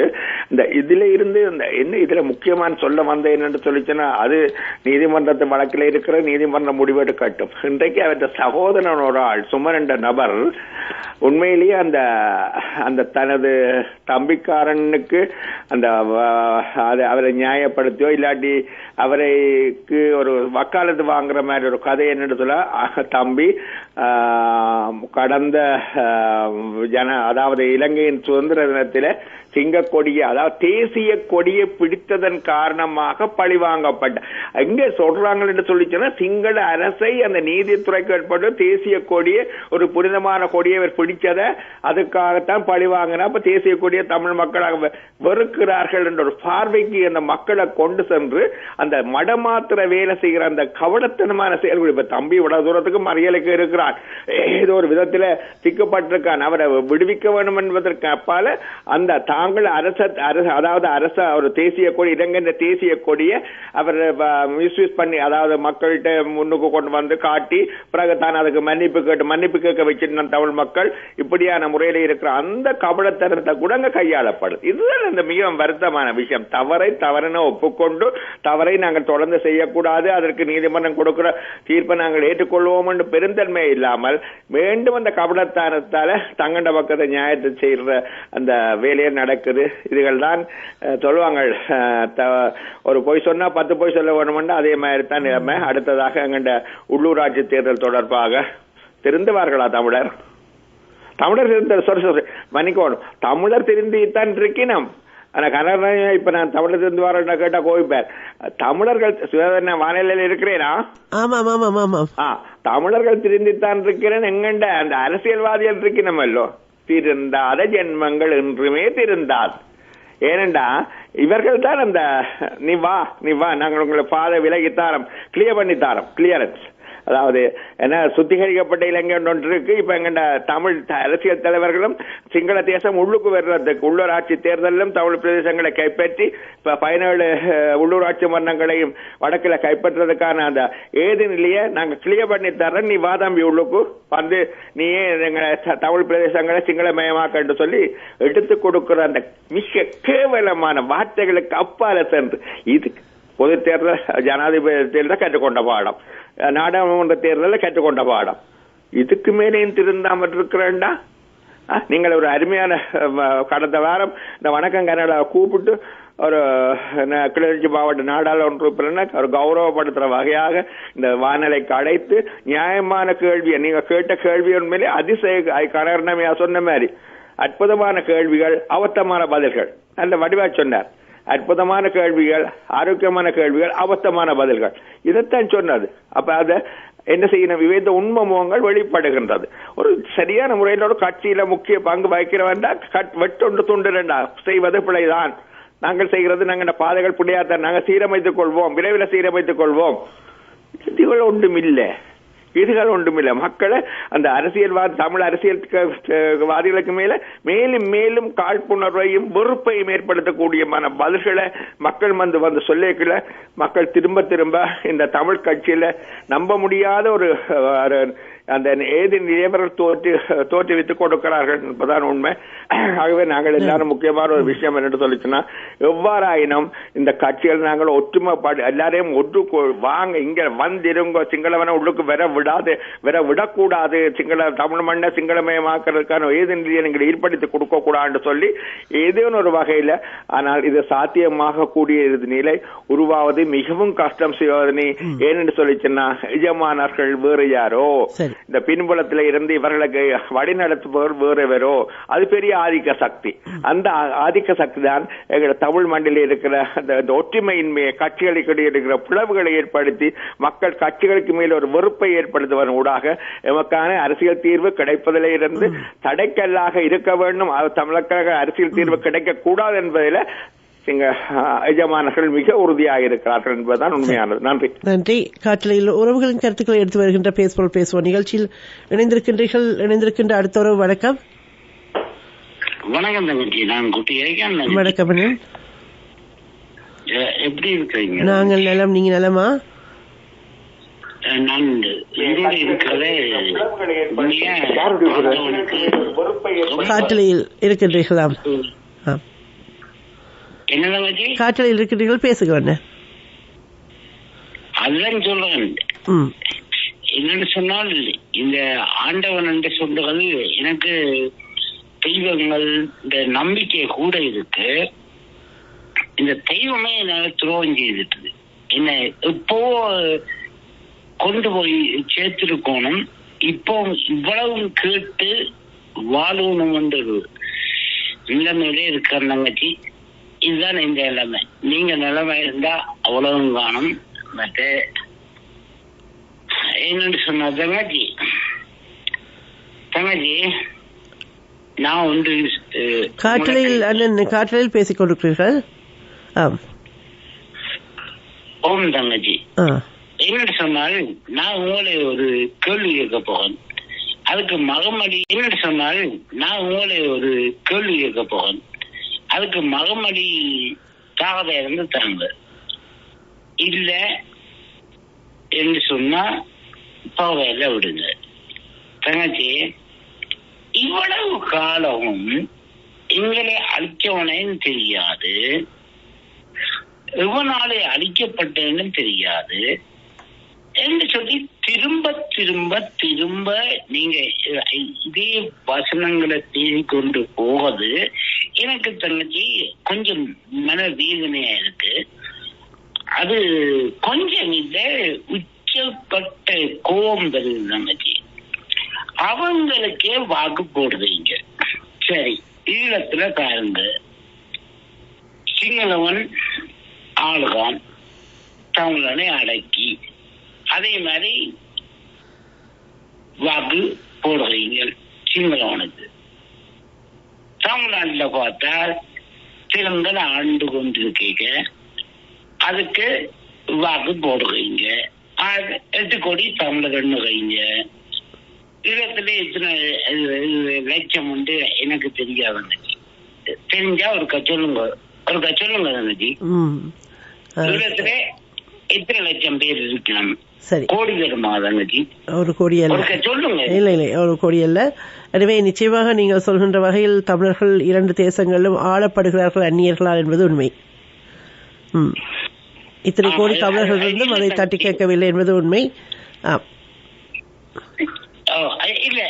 இந்த இதுல இருந்து என்ன இதுல முக்கியமான சொல்ல வந்த என்னன்னு சொல்லிச்சுன்னா அது நீதிமன்றத்தின் வழக்கில் இருக்கிற நீதிமன்றம் முடிவெடுக்கட்டும். இன்றைக்கு அவற்ற சகோதரன் ஒரு ஆள் சுமர் என்ற நபர் உண்மையிலேயே அந்த அந்த தனது தம்பிக்காரனுக்கு அந்த அவரை நியாயப்படுத்தியோ இல்லாட்டி அவரைக்கு ஒரு வக்காலத்து வாங்குற மாதிரி ஒரு கதை என்னன்னு சொல்ல தம்பி கடந்த அதாவது இலங்கையின் சுதந்திர தினத்தில சிங்க கொடியை அதாவது தேசிய கொடியை பிடித்ததன் காரணமாக பழிவாங்கப்பட்ட எங்க சொல்றாங்க என்று சொல்லிச்சுன்னா சிங்கள அரசை அந்த நீதித்துறைக்கு ஏற்பட்டு தேசிய கொடியை ஒரு புனிதமான கொடியை பிடிச்சத அதுக்காகத்தான் பழிவாங்கினா அப்ப தேசிய கொடியை தமிழ் மக்களாக வெறுக்கிறார்கள் என்ற ஒரு பார்வைக்கு அந்த மக்களை கொண்டு சென்று அந்த மடமாத்திர வேலை செய்கிற அந்த கவனத்தனமான செயல்கள் இப்ப தம்பி இவ்வளவு தூரத்துக்கு மறியலுக்கு இருக்கிறான், ஏதோ ஒரு விதத்துல சிக்கப்பட்டிருக்கான், அவரை விடுவிக்க வேண்டும் என்பதற்கு அப்பால அந்த தாங்கள் அதாவது அரச ஒரு தேசிய கொடி இலங்கை தேசிய கொடியை அவர் மிஸ்யூஸ் பண்ணி அதாவது மக்கள்கிட்ட முன்னுக்கு கொண்டு வந்து காட்டி பிறகு தான் அதுக்கு மன்னிப்பு கேட்க வச்சிருந்த தமிழ் மக்கள் இப்படியான முறையில இருக்கிற அந்த கபடத்தனத்தை கூட கையாளப்படுது. இதுதான் இந்த மிக வருத்தமான விஷயம். தவறுன்னு ஒப்புக்கொண்டு தவறை நாங்கள் தொடர்ந்து செய்யக்கூடாது, அதற்கு நீதிமன்றம் கொடுக்கிற தீர்ப்பை நாங்கள் ஏற்றுக்கொள்வோம் என்று பெருந்தன்மை இல்லாமல் மீண்டும் அந்த கபடத்தானத்தால தங்கண்ட பக்கத்தை நியாயத்தை செய்யற அந்த வேலையை நடக்குது. இதுகள் தான் சொல்லுவாங்க, ஒரு பொய் சொன்னா 10 பொய் சொல்ல வேணும்னா அதே மாதிரி தான் நிலைமை. அடுத்ததாக எங்கண்ட உள்ளூராட்சி தேர்தல் தொடர்பாக திருந்துவார்களா தமிழர் மன்னிக்கணும், தமிழர் திருந்தித்தான் இருக்கணும். ஆனா கனடா இப்ப நான் தமிழர் திருந்து வர கேட்டா கோவிப்பார். தமிழர்கள் வானிலையில் இருக்கிறேனா? தமிழர்கள் திருந்தித்தான் இருக்கிறேன். எங்கண்ட அந்த அரசியல்வாதிகள் இருக்கணுமல்லோ, திருந்தாத ஜென்மங்கள் என்றுமே திருந்தாது. ஏனென்றா இவர்கள் தான் அந்த நீ வா நாங்கள் உங்களை பாதை விலகி தாரம் கிளியர் பண்ணி தாரம் கிளியரன்ஸ், அதாவது என்ன சுத்திகரிக்கப்பட்ட இலங்கை ஒன்று இருக்கு. இப்ப எங்க தமிழ் அரசியல் தலைவர்களும் சிங்கள தேசம் உள்ளுக்கு வர்றதுக்கு உள்ளூராட்சி தேர்தலிலும் தமிழ் பிரதேசங்களை கைப்பற்றி இப்ப 17 உள்ளூராட்சி மன்றங்களையும் வடக்கில் கைப்பற்றுறதுக்கான அந்த ஏது நிலையை நாங்க கிளியர் பண்ணி தர்றோம், நீ வாதாம்பி உள்ளுக்கு வந்து நீயே எங்களை தமிழ் பிரதேசங்களை சிங்களமயமாக்க என்று சொல்லி எடுத்து கொடுக்கிற அந்த மிக கேவலமான வார்த்தைகளுக்கு அப்பால சென்று இதுக்கு பொது தேர்தல் ஜனாதிபதி தேர்தல் கற்றுக்கொண்ட பாடம், நாடாளுமன்ற தேர்தலில் கற்றுக்கொண்ட பாடம், இதுக்கு மேலே திருந்தாமல் இருக்கிறேன்டா. நீங்கள் ஒரு அருமையான கடந்த வாரம் இந்த வணக்கம் கனடா கூப்பிட்டு ஒரு கிளர்ச்சி மாவட்ட நாடாளுமன்ற உறுப்பினர் ஒரு கௌரவப்படுத்துற வகையாக இந்த வானிலைக்கு அழைத்து நியாயமான கேள்வியை நீங்க கேட்ட கேள்வி உண்மையிலே அதிசய கனர்ணமையா சொன்ன மாதிரி அற்புதமான கேள்விகள், அவத்தமான பதில்கள், அந்த வடிவா சொன்னார். அற்புதமான கேள்விகள், ஆரோக்கியமான கேள்விகள், அவத்தமான பதில்கள், இதைத்தான் சொன்னது. அப்ப அத என்ன செய்யணும், விவேத உண்மை முகங்கள் வெளிப்படுகின்றது. ஒரு சரியான முறையில் ஒரு கட்சியில முக்கிய பங்கு வகிக்கிறவன்டா வெட்டொன்று துண்டு செய்வது பிழைதான். நாங்கள் செய்கிறது நாங்கள் பாதைகள் புள்ளியாத்தான், நாங்கள் சீரமைத்துக் கொள்வோம், விரைவில் சீரமைத்துக் கொள்வோம். இதுகள் ஒன்றுமில்லை. மக்களை அந்த அரசியல்வாதி தமிழ் அரசியல்வாதிகளுக்கு மேலும் மேலும் காழ்ப்புணர்வையும் வெறுப்பையும் ஏற்படுத்தக்கூடிய பதில்களை மக்கள் வந்து சொல்லிக்கல மக்கள் திரும்ப இந்த தமிழ் கட்சியில நம்ப முடியாத ஒரு அந்த ஏதின் தோற்றுவித்துக் கொடுக்கிறார்கள் என்பதுதான் உண்மை. ஆகவே நாங்கள் எல்லாரும் முக்கியமான ஒரு விஷயம் என்று சொல்லிச்சுன்னா, எவ்வாறாயினும் இந்த கட்சிகள் நாங்கள் ஒற்றுமைப்பாடு எல்லாரையும் ஒன்று வாங்க, இங்க வந்திருங்க, சிங்களவனை உள்ளுக்கு வர விடக்கூடாது, தமிழ் மண்ணை சிங்களமயமாக்குறதுக்கான ஏதின் நீங்கள் ஏற்படுத்தி கொடுக்க கூடாதுன்னு சொல்லி ஏதேனும் ஒரு வகையில, ஆனால் இது சாத்தியமாக கூடிய நிலை உருவாவது மிகவும் கஷ்டம் செய்வதனை. ஏனென்று சொல்லிச்சுன்னா, எஜமானர்கள் வேறு யாரோ, இந்த பின்புலத்தில் இருந்து இவர்களுக்கு வழிநடத்துபவர் வேறவரோ, அது பெரிய ஆதிக்க சக்தி. அந்த ஆதிக்க சக்தி தான் எங்கள் தமிழ் மண்ணில் இருக்கிற அந்த ஒற்றுமையின்மையை, கட்சிகளுக்கு இருக்கிற பிளவுகளை ஏற்படுத்தி மக்கள் கட்சிகளுக்கு மேல் ஒரு வெறுப்பை ஏற்படுத்துவதன் ஊடாக எமக்கான அரசியல் தீர்வு கிடைப்பதில் இருந்து தடைக்கல்லாக இருக்க வேண்டும். தமிழக அரசியல் தீர்வு கிடைக்க கூடாது என்பதில் எஜமானர்கள் மிக உறுதியாக இருக்கிறார்கள் என்பதுதான் உண்மையானது. நன்றி. நன்றி. காற்றலையில் உறவுகளின் கருத்துக்களை எடுத்து வருகின்ற பேசுவோம் நிகழ்ச்சியில் இணைந்திருக்கின்றீர்கள். இணைந்திருக்கின்ற அடுத்த உறவு. வணக்கம். வணக்கம் தங்கச்சி, நான் குட்டி இருக்கேன். வணக்கம். எப்படி இருக்கீங்க? நாங்கள் நலம். நீங்க நலமா? நான் காற்றலையில் இருக்கின்றீர்களாம். என்ன தங்கச்சி? காற்றலையில் இருக்கின்றீர்கள், பேசுங்க. அதுதான் சொல்றேன். என்னன்னு சொன்னால், இந்த ஆண்டவன் என்று சொல்லுவது எனக்கு தெய்வங்கள் இந்த நம்பிக்கை கூட இருக்கு. இந்த தெய்வமே என்னால துரோகம் செய்துட்டு என்ன இப்போ கொண்டு போய் சேர்த்திருக்கணும். இப்போ இவ்வளவு கேட்டு வாழணும் என்ற நிலைமையிலே இருக்கிற தங்கச்சி. இதுதான் இந்த நிலைமை. நீங்க நிலைமை இருந்தா அவ்வளவு காணும். மற்ற என்னன்னு சொன்ன தங்கச்சி நான் ஒன்று காற்றலையில் பேசிக் கொண்டிருக்கிறீர்கள். ஓம் தங்கச்சி, என்னன்னு சொன்னால் நான் உங்களை ஒரு கேள்வி கேட்க போகிறேன். அதுக்கு மகமடி என்னன்னு சொன்னால் நான் உங்களை ஒரு கேள்வி கேட்க போகிறேன். அதுக்கு மகமடி தாகதை இருந்து தாங்க இல்ல என்று சொன்னா போகையில விடுங்க. தங்கச்சி, இவ்வளவு காலமும் எங்களை அழிச்சவனேன்னு தெரியாது, எவனாலே அழிக்கப்பட்டேன்னு தெரியாது என்று சொல்லி திரும்ப திரும்ப திரும்ப நீங்க இதே வசனங்களை தேடிக்கொண்டு போவது எனக்கு தங்கச்சி கொஞ்சம் மன வேதனையா இருக்கு. அது கொஞ்சம் இல்ல, உச்சப்பட்ட கோபம் வருது தங்கச்சி. அவங்களுக்கே வாக்கு போடுறீங்க. சரி, ஈழத்துல பாருங்க, சிங்களவன் ஆளுகான் தமிழனை அடக்கி அதே மாதிரி வாக்கு போடுறீங்க சிங்களவனுக்கு. தமிழ்நாட்டுல பார்த்தா தெலுங்கன் ஆண்டு கொண்டிருக்கீங்க, அதுக்கு வாக்கு போடுறீங்க. 8 கோடி தமிழர் வைங்க. இடத்துல எத்தனை லட்சம் உண்டு எனக்கு தெரியாதுங்க. தெரிஞ்சா ஒருக்கா சொல்லுங்க தங்கச்சி. இடத்துல எத்தனை லட்சம் பேர் இருக்கலாம்? கோடி வருமா தங்கச்சி? ஒரு கோடி அல்ல. சொல்லுங்க. இல்லை ஒரு கோடி அல்ல. எனவே நிச்சயமாக நீங்கள் சொல்கின்ற வகையில் தமிழர்கள் 2 தேசங்களிலும் ஆளப்படுகிறார்கள் அந்நியர்களால் என்பது உண்மை. இத்தனை கோடி தமிழர்கள் இருந்தும் அதை தட்டி கேட்கவில்லை என்பது உண்மை. இல்ல,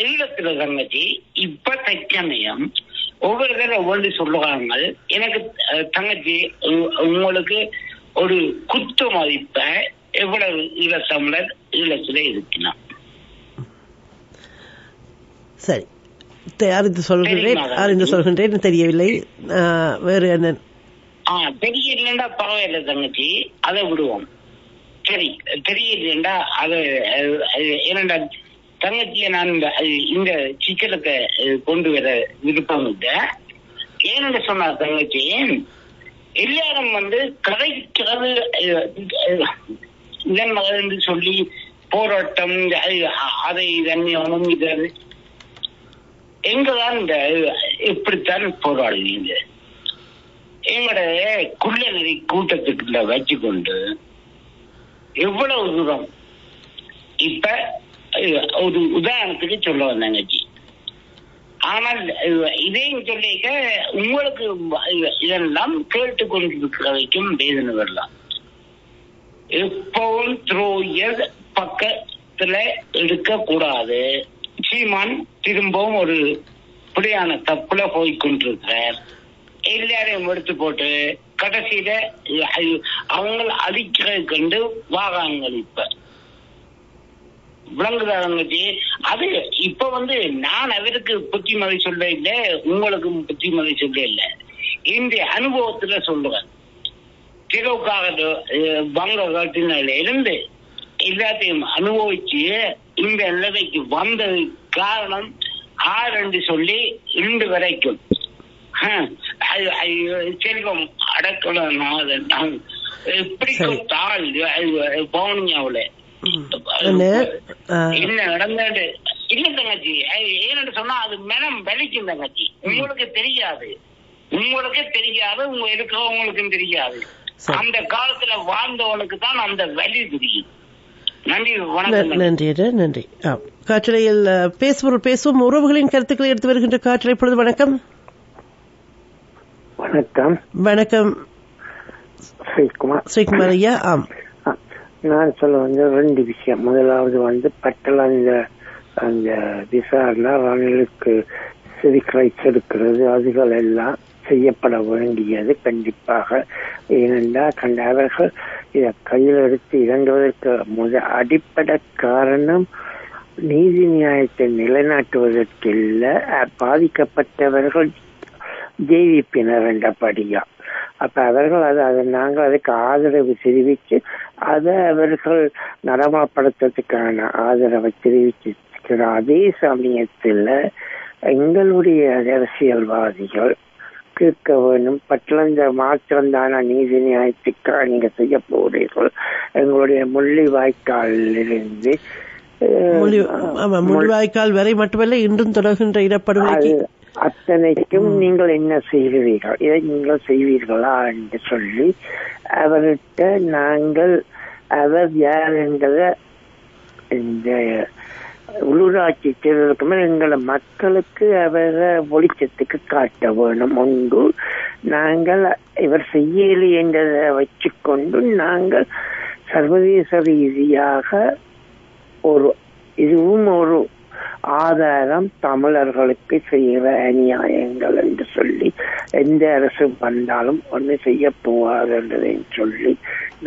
ஈழத்துல தங்கச்சி இப்ப தற்சமயம் ஒவ்வொரு தடவை ஒவ்வொன்று சொல்லுவாங்க. எனக்கு தங்கச்சி உங்களுக்கு ஒரு குத்து மதிப்ப எவ்வளவு ஈழத்தமிழர் ஈழத்துல இருக்கலாம்? சரி, அறிந்து சொல்கின்றேன். தெரியவில்லை. வேறு என்ன? தெரியலண்டா பரவாயில்ல தங்கச்சி, அதை விடுவோம். சரி, தெரியலண்டா அதை என்னண்டா தங்கச்சியை நான் இந்த சிக்கலத்தை கொண்டு வர விருப்பம் இல்லை. ஏன்னு சொன்னா தங்கச்சி, எல்லாரும் கதைக்கிறது என்று சொல்லி போராட்டம் அதை தண்ணியவனும் இது எங்கதான் இந்த எப்படித்தான் போராடுவீங்க? எங்களோட குள்ளநெறி கூட்டத்துக்குள்ள வச்சுக்கொண்டு எவ்வளவு தூரம் இப்ப ஒரு உதாரணத்துக்கு சொல்ல வந்தாங்கச்சி. ஆனால் இதையும் சொல்லிக்க உங்களுக்கு இதெல்லாம் கேட்டு கொண்டிருக்கிறவைக்கும் வேதனை வரலாம். எப்பவும் த்ரோயர் பக்கத்துல எடுக்க கூடாது. சீமான் திரும்பவும் ஒரு புரியான தப்புல போய்கொண்டிருக்கிறார். எல்லாரையும் எடுத்து போட்டு கடைசியில அவங்க அழிக்கிறது கண்டு வாகாங்கள் இப்ப விளங்குதாங்கச்சி. அது இப்ப நான் அவருக்கு புத்திமதி சொல்ல இல்ல, உங்களுக்கும் புத்திமதி சொல்ல இல்ல, இந்த அனுபவத்துல சொல்லுவேன். திரோக்காக வங்க காட்டினால இருந்து எல்லாத்தையும் அனுபவிச்சு இந்த நிலைமைக்கு வந்தது காரணம் ஆறு சொல்லி இன்று வரைக்கும் செல்வம் அடக்கலாம் தாள் பவுனியாவுல என்ன நடந்தது இல்ல தங்கச்சி. ஏன்னு சொன்னா அது மனம் வலிக்கும் தங்கச்சி. உங்களுக்கு தெரியாது, உங்க இருக்கிறவங்களுக்கும் தெரியாது. அந்த காலத்துல வாழ்ந்தவனுக்கு தான் அந்த வலி தெரியும். நன்றி, வணக்கம். நன்றி. காற்றலையில் பேசுவோம். உறவுகளின் கருத்துக்களை எடுத்து வருகின்ற காற்றலை பொழுது. வணக்கம். வணக்கம் ஸ்ரீகுமார் ஐயா. நான் சொல்ல ரெண்டு விஷயம். முதலாவது பட்டல அந்த விசாரணை ரணிலுக்கு சிவிக் ரைட்ஸ் எடுக்கிறது, அதுகள் எல்லாம் செய்யப்பட வேண்டியது கண்டிப்பாக. ஏனென்றால் அவர்கள் இதை கையில் எடுத்து இறங்குவதற்கு அடிப்படை காரணம் நீதி நியாயத்தை நிலைநாட்டுவதற்கு இல்லை, பாதிக்கப்பட்டவர்கள் ஜேவிபியினர் என்றபடியா. அப்ப அவர்கள் நாங்கள் அதுக்கு ஆதரவு தெரிவித்து அதை அவர்கள் நடைமுறைப்படுத்துறதுக்கான ஆதரவை தெரிவிச்சிருக்கிற அதே சமயத்தில் எங்களுடைய அரசியல்வாதிகள் கேட்க வேணும், பட்டிலந்த மாற்றம்தான நீதி நியாயத்துக்காக நீங்க செய்ய போறீர்கள். எங்களுடைய முள்ளிவாய்க்காலிலிருந்து முள்ளிவாய்க்கால் வரை மட்டுமல்ல இன்றும் தொடர்கின்ற இடப்படுகொலை அத்தனைக்கும் நீங்கள் என்ன செய்கிறீர்கள், இதை நீங்கள் செய்வீர்களா என்று சொல்லி அவர்கிட்ட நாங்கள் அவர் யார் என்கிற இந்த உள்ளூராட்சி தேர்தலுக்கு மேல் எங்களை மக்களுக்கு அவரை ஒளிச்சத்துக்கு காட்ட வேணும். ஒன்று நாங்கள் இவர் செய்யலை என்றதை வச்சுக்கொண்டு நாங்கள் சர்வதேச ரீதியாக இதுவும் ஒரு ஆதாரம் தமிழர்களுக்கு செய்கிற அநியாயங்கள் என்று சொல்லி எந்த அரசு வந்தாலும் ஒன்று செய்ய போவார் என்றதை சொல்லி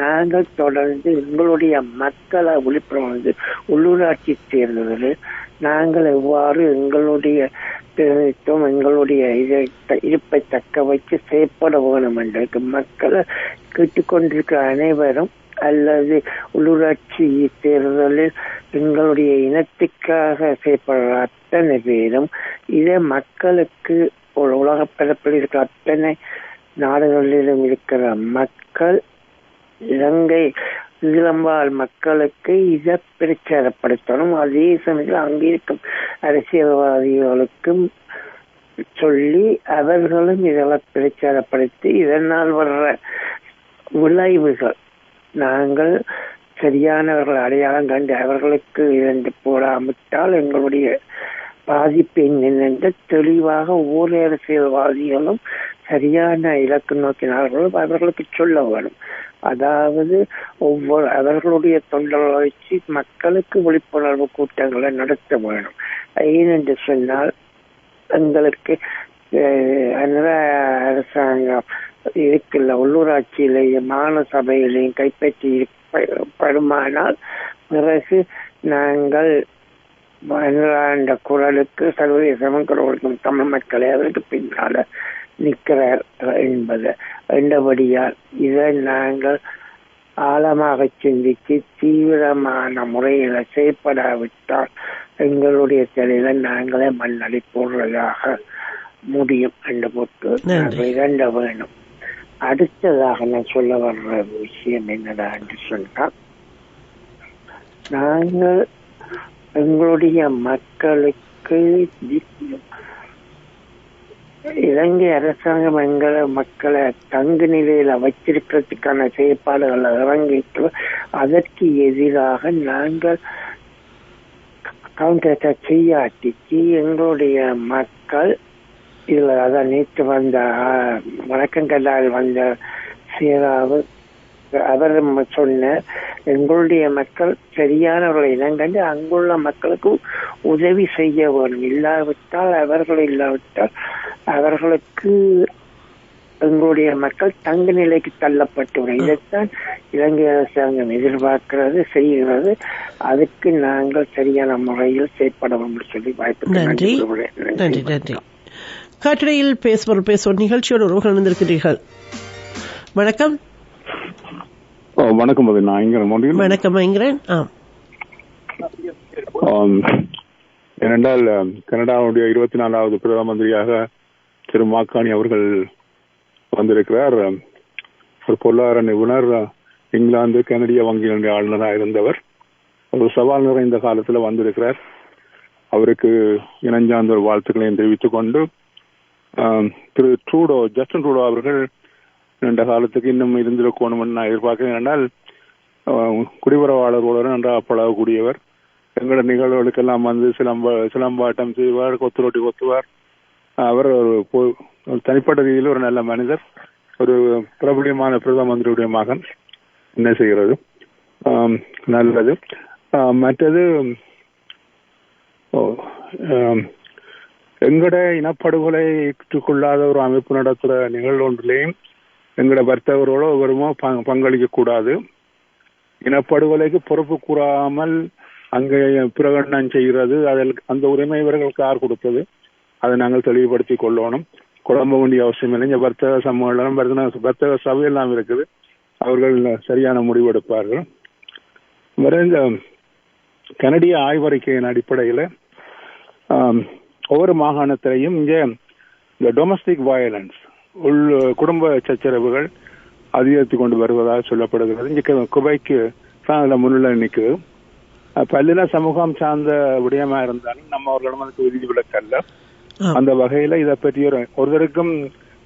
நாங்கள் தொடர்ந்து எங்களுடைய மக்களை விழிப்புணர்வு உள்ளூராட்சி தேர்தலில் நாங்கள் எவ்வாறு எங்களுடைய பிரதித்துவம் எங்களுடைய இருப்பை தக்க வைத்து செயற்பட வேணும் என்று மக்களை கேட்டுக்கொண்டிருக்கிற அனைவரும் அல்லது உள்ளூராட்சி தேர்தலில் எங்களுடைய இனத்துக்காக செயற்படுற அத்தனை பேரும் இதை மக்களுக்கு ஒரு உலக பரப்பில் இருக்கிற அத்தனை நாடுகளிலும் இருக்கிற மக்கள் இலங்கை இளம்பால் மக்களுக்கு இதை பிரச்சாரப்படுத்தணும். அதே சமயத்தில் அங்கிருக்கும் அரசியல்வாதிகளுக்கும் சொல்லி அவர்களும் இதெல்லாம் பிரச்சாரப்படுத்தி இதனால் வர்ற விளைவுகள் நாங்கள் சரியானவர்கள் அடையாளம் கண்டு அவர்களுக்கு இரண்டு போடாமட்டால் எங்களுடைய பாதிப்பு என்னென்று தெளிவாக ஒவ்வொரு அரசியல்வாதிகளும் சரியான இலக்கு நோக்கினார்களும் அவர்களுக்கு சொல்ல வேணும். அதாவது அவர்களுடைய தொண்டர்களை வச்சு மக்களுக்கு விழிப்புணர்வு கூட்டங்களை நடத்த வேணும். ஏனென்று சொன்னால் எங்களுக்கு அரசாங்கம் இருக்குல்ல உள்ளூராட்சியிலேயும் மாநில சபையிலையும் கைப்பற்றி படுமானால் பிறகு நாங்கள் அந்த குரலுக்கு சர்வதேசமும் குரலுக்கும் தமிழ் மக்களை அவருக்கு பின்னால நிற்கிறார் என்றபடியால் இதை நாங்கள் ஆழமாக சிந்தித்து தீவிரமான முறையில செயற்படாவிட்டால் எங்களுடைய தலையில நாங்களே மண்ணடி போடுறதாக முடியும் என்று போட்டு இரண்ட வேணும். அடுத்ததாக நான் சொல்ல வர்ற விஷயம் என்னடா என்று சொன்னால், நாங்கள் எங்களுடைய மக்களுக்கு இலங்கை அரசாங்கம் எங்களை மக்களை தங்கு நிலையில வச்சிருக்கிறதுக்கான செயற்பாடுகளை இறங்கிட்டு அதற்கு எதிராக நாங்கள் கவுண்டர் செய்யாட்டிக்கு எங்களுடைய மக்கள் இதுல அதான் நேற்று வந்த வணக்கங்களால் வந்த சீராவு அவர் சொன்ன எங்களுடைய மக்கள் சரியானவர்களை இனங்கண்டு அங்குள்ள மக்களுக்கு உதவி செய்ய வேணும். இல்லாவிட்டால் அவர்களுக்கு எங்களுடைய மக்கள் தங்க நிலைக்கு தள்ளப்பட்டுவிடும். இதைத்தான் இலங்கை அரசாங்கம் எதிர்பார்க்கிறது, செய்கிறது. அதுக்கு நாங்கள் சரியான முறையில் செயற்படவும் சொல்லி வாய்ப்பு. நன்றி நன்றி நன்றி. காற்றடையில் பேசுவோர் நிகழ்ச்சியோடு உறவுகள் வந்திருக்கிறீர்கள். வணக்கம். வணக்கம். வணக்கம் ஐங்கரன். ஏனென்றால் கனடாவுடைய 24வது பிரதம மந்திரியாக திரு மாக்கானி அவர்கள் வந்திருக்கிறார். ஒரு பொருளாதார நிபுணர், இங்கிலாந்து கனடிய வங்கியினுடைய ஆளுநராக இருந்தவர். ஒரு சவால் நிறைந்த காலத்தில் வந்திருக்கிறார். அவருக்கு இனஞ்சார்ந்த ஒரு வாழ்த்துக்களையும் தெரிவித்துக் கொண்டு திரு ஜஸ்டின் ட்ரூடோ அவர்கள் நீண்ட காலத்துக்கு இன்னும் இருந்திருக்கணும் நான் எதிர்பார்க்கிறேன். என்றால் குடிவரவாளர்களோடு நன்றாக பழகக்கூடியவர். எங்களோட நிகழ்வுகளுக்கெல்லாம் வந்து சிலம்பாட்டம் செய்வார், கொத்துரோட்டி கொத்துவார். அவர் ஒரு தனிப்பட்ட ரீதியில் ஒரு நல்ல மனிதர், ஒரு பிரபலியமான பிரதம மந்திரியுடைய மகன். என்ன செய்கிறது, நல்லது. மற்றது எங்கட இனப்படுகொலைக்குள்ளாத ஒரு அமைப்பு நடத்துகிற நிகழ்வு ஒன்றிலையும் எங்கட வர்த்தகரோட ஒவ்வொருமோ பங்களிக்க கூடாது. இனப்படுகொலைக்கு பொறுப்பு கூறாமல் அங்கே பிரகடனம் செய்கிறது, அதில் அந்த உரிமை இவர்களுக்கு யார் கொடுத்தது, அதை நாங்கள் தெளிவுபடுத்திக் கொள்ளணும். குழம்ப வேண்டிய அவசியம் இல்லை. இங்கே வர்த்தக சம்மேளனம், வர்த்தக சபையெல்லாம் இருக்குது, அவர்கள் சரியான முடிவெடுப்பார்கள். இந்த கனடிய ஆய்வறிக்கையின் அடிப்படையில் ஒவ்வொரு மாகாணத்திலையும் இங்கே இந்த டொமஸ்டிக் வயலன்ஸ், குடும்ப சச்சரவுகள் அதிகரித்து கொண்டு வருவதாக சொல்லப்படுகிறது. இங்கே குவைக்கு தான் அதில் முன்னிலை நிற்குது. பல்லின சமூகம் சார்ந்த விடயமா இருந்தாலும் நம்ம அவர்களிடம் அதுக்கு விதிவிலக்கல்ல. அந்த வகையில இதை பற்றி ஒருத்தருக்கும்